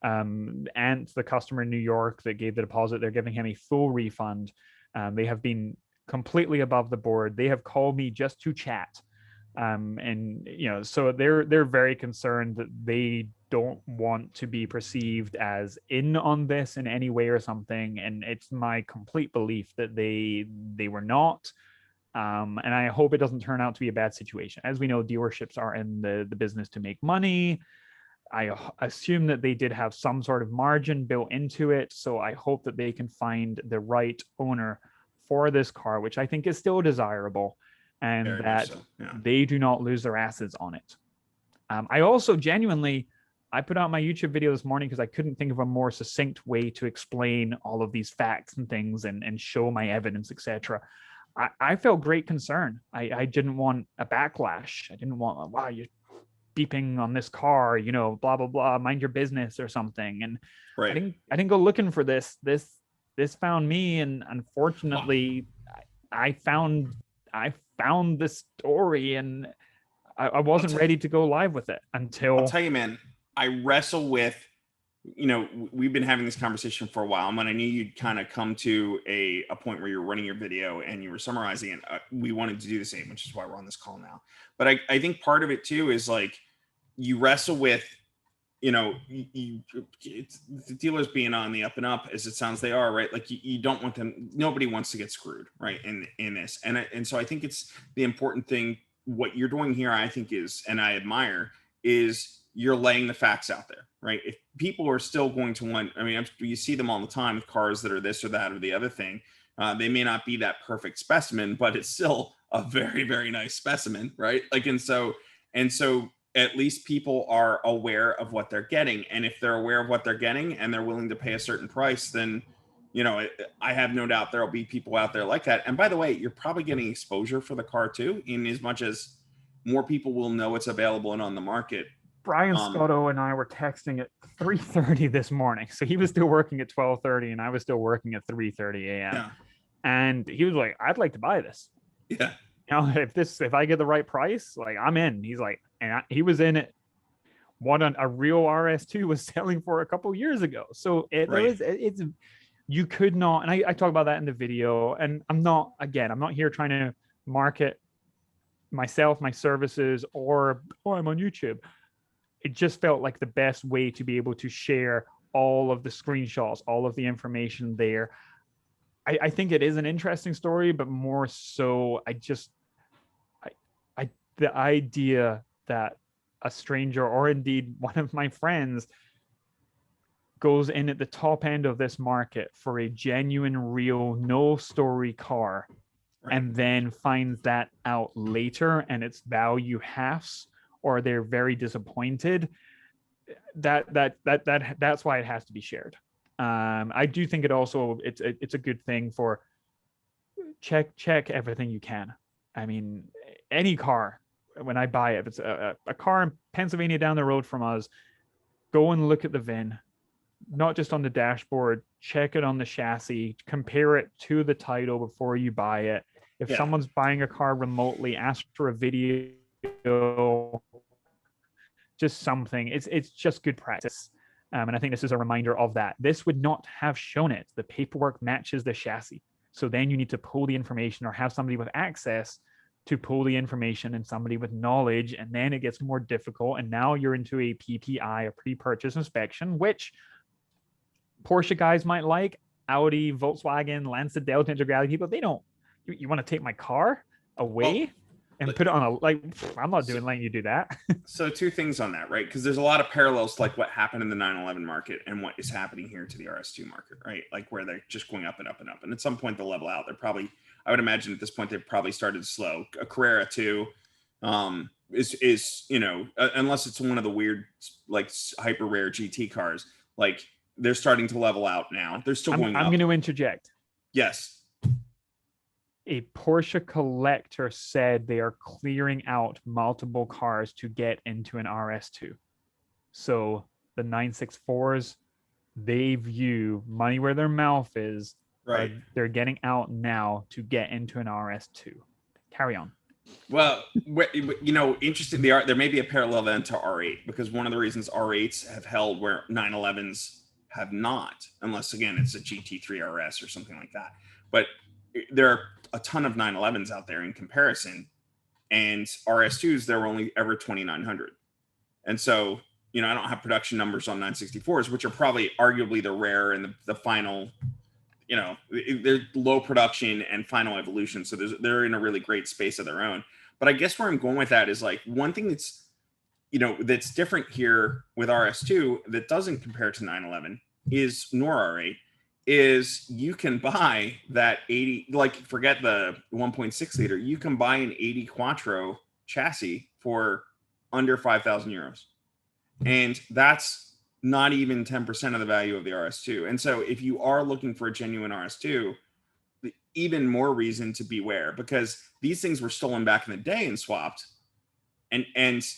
And the customer in New York that gave the deposit, they're giving him a full refund. They have been completely above the board. They have called me just to chat. So they're very concerned that they don't want to be perceived as in on this in any way or something. And it's my complete belief that they were not. And I hope it doesn't turn out to be a bad situation. As we know, dealerships are in the business to make money. I assume that they did have some sort of margin built into it. So I hope that they can find the right owner for this car, which I think is still desirable, and very that they do not lose their asses on it. I also genuinely, I put out my YouTube video this morning because I couldn't think of a more succinct way to explain all of these facts and things and show my evidence, etc. I felt great concern. I didn't want a backlash. I didn't want, wow, you're beeping on this car, you know, blah blah blah, mind your business or something. And Right. I didn't go looking for this. This found me, and unfortunately, I found this story, and I wasn't ready to go live with it until. I'll tell you, man, I wrestle with, you know, we've been having this conversation for a while. And when I knew you'd kind of come to a point where you're running your video and you were summarizing it, we wanted to do the same, which is why we're on this call now. But I think part of it too is like you wrestle with, you know, it's, the dealers being on the up and up as it sounds they are, right? Like you don't want them, nobody wants to get screwed, right? In this. And so I think it's the important thing, what you're doing here, I think is, and I admire, is you're laying the facts out there, right? If people are still going to want, I mean, you see them all the time with cars that are this or that or the other thing. They may not be that perfect specimen, but it's still a very, very nice specimen, right? Like, and so at least people are aware of what they're getting. And if they're aware of what they're getting and they're willing to pay a certain price, then, you know, I have no doubt there'll be people out there like that. And by the way, you're probably getting exposure for the car too, in as much as more people will know it's available and on the market. Brian Scotto and I were texting at 3:30 this morning. So he was still working at 12:30 and I was still working at 3:30 a.m. Yeah. And he was like, I'd like to buy this. Yeah. You know, if I get the right price, like I'm in. He's like, and he was in it. What a real RS2 was selling for a couple years ago. So it's you could not, and I talk about that in the video. And I'm not here trying to market myself, my services, or I'm on YouTube. It just felt like the best way to be able to share all of the screenshots, all of the information there. I think it is an interesting story, but more so, the idea that a stranger or indeed one of my friends goes in at the top end of this market for a genuine, real, no story car, right, and then finds that out later and its value halves, or they're very disappointed. That's why it has to be shared. I do think it also it's a good thing for check everything you can. I mean, any car, when I buy it, if it's a car in Pennsylvania down the road from us, go and look at the VIN, not just on the dashboard, check it on the chassis, compare it to the title before you buy it. If someone's buying a car remotely, ask for a video, just something. It's just good practice. And I think this is a reminder of that. This would not have shown it. The paperwork matches the chassis. So then you need to pull the information or have somebody with access to pull the information and somebody with knowledge. And then it gets more difficult. And now you're into a PPI, a pre-purchase inspection, which Porsche guys might like. Audi, Volkswagen, Lancia Delta, Integrale people, they don't. You want to take my car away and put it on I'm not letting you do that. So two things on that, right? Because there's a lot of parallels to like what happened in the 911 market and what is happening here to the RS2 market, right? Like where they're just going up and up and up. And at some point they'll level out. They're probably, I would imagine at this point, they've probably started slow. A Carrera 2 is, you know, unless it's one of the weird, like hyper rare GT cars, like they're starting to level out now. They're still going up. I'm going to interject. Yes. A Porsche collector said they are clearing out multiple cars to get into an RS2. So the 964s, they view money where their mouth is. Right. They're getting out now to get into an RS2. Carry on. Well, you know, interesting. There may be a parallel then to R8, because one of the reasons R8s have held where 911s have not, unless again it's a GT3 RS or something like that. But there are a ton of 911s out there in comparison, and RS2s there were only ever 2,900. And so, you know, I don't have production numbers on 964s, which are probably arguably the rare and the final, you know, they're low production and final evolution. So they're in a really great space of their own. But I guess where I'm going with that is like one thing that's, you know, that's different here with RS2 that doesn't compare to 911 is nor R8 is you can buy that 80, like forget the 1.6-liter, you can buy an 80 quattro chassis for under 5,000 euros. And that's not even 10% of the value of the RS2. And so if you are looking for a genuine RS2, even more reason to beware, because these things were stolen back in the day and swapped and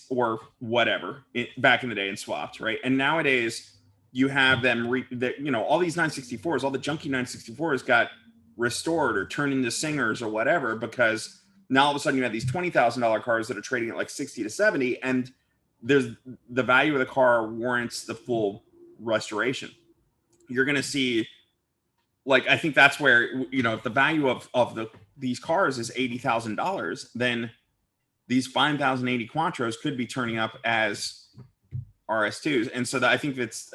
or whatever back in the day and swapped, right? And nowadays you have them, all these 964s, all the junky 964s got restored or turned into singers or whatever, because now all of a sudden you have these $20,000 cars that are trading at like 60 to 70, and there's the value of the car warrants the full restoration. You're going to see, like, I think that's where, if the value of these cars is $80,000, then these 5,080 Quattros could be turning up as RS2s. And so I think that's,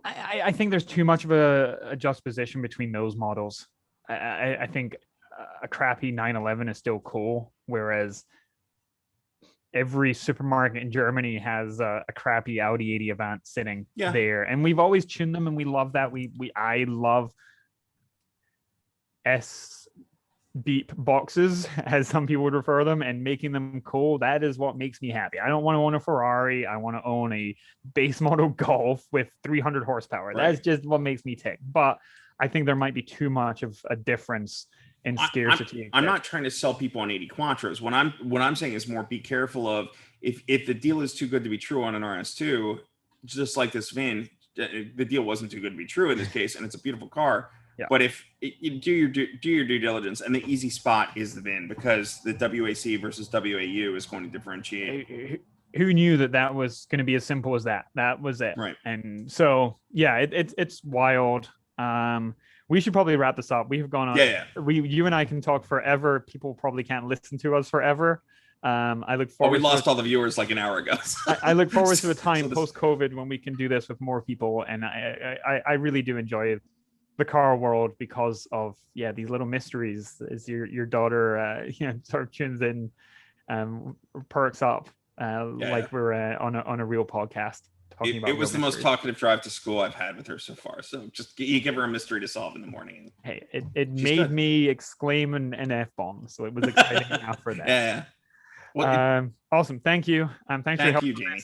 I think there's too much of a juxtaposition between those models. I think a crappy 911 is still cool, whereas every supermarket in Germany has a crappy Audi 80 Avant sitting there, and we've always tuned them, and we love that. I love S beep boxes, as some people would refer them, and making them cool. That is what makes me happy. I don't want to own a Ferrari. I want to own a base model Golf with 300 horsepower. Right. That's just what makes me tick. But I think there might be too much of a difference in scarcity. I'm not trying to sell people on 80 Quattros. What I'm saying is more be careful of, if the deal is too good to be true on an RS2, just like this VIN, the deal wasn't too good to be true in this case, and it's a beautiful car. Yeah. But if you do your due diligence, and the easy spot is the VIN, because the WAC versus WAU is going to differentiate. Who knew that was going to be as simple as that? That was it. Right. And so, yeah, it's wild. We should probably wrap this up. We've gone on. Yeah. You and I can talk forever. People probably can't listen to us forever. I look forward. We lost all the viewers like an hour ago. I look forward to a time post-COVID when we can do this with more people, and I really do enjoy the car world because of these little mysteries. As your daughter sort of tunes in, perks up like we're on a real podcast. It was the most talkative drive to school I've had with her so far. So just you give her a mystery to solve in the morning. Hey, it made me exclaim an F-bomb, so it was exciting enough for that. Yeah. Well, awesome. Thank you. Thanks for your help. Thank you, Jamie.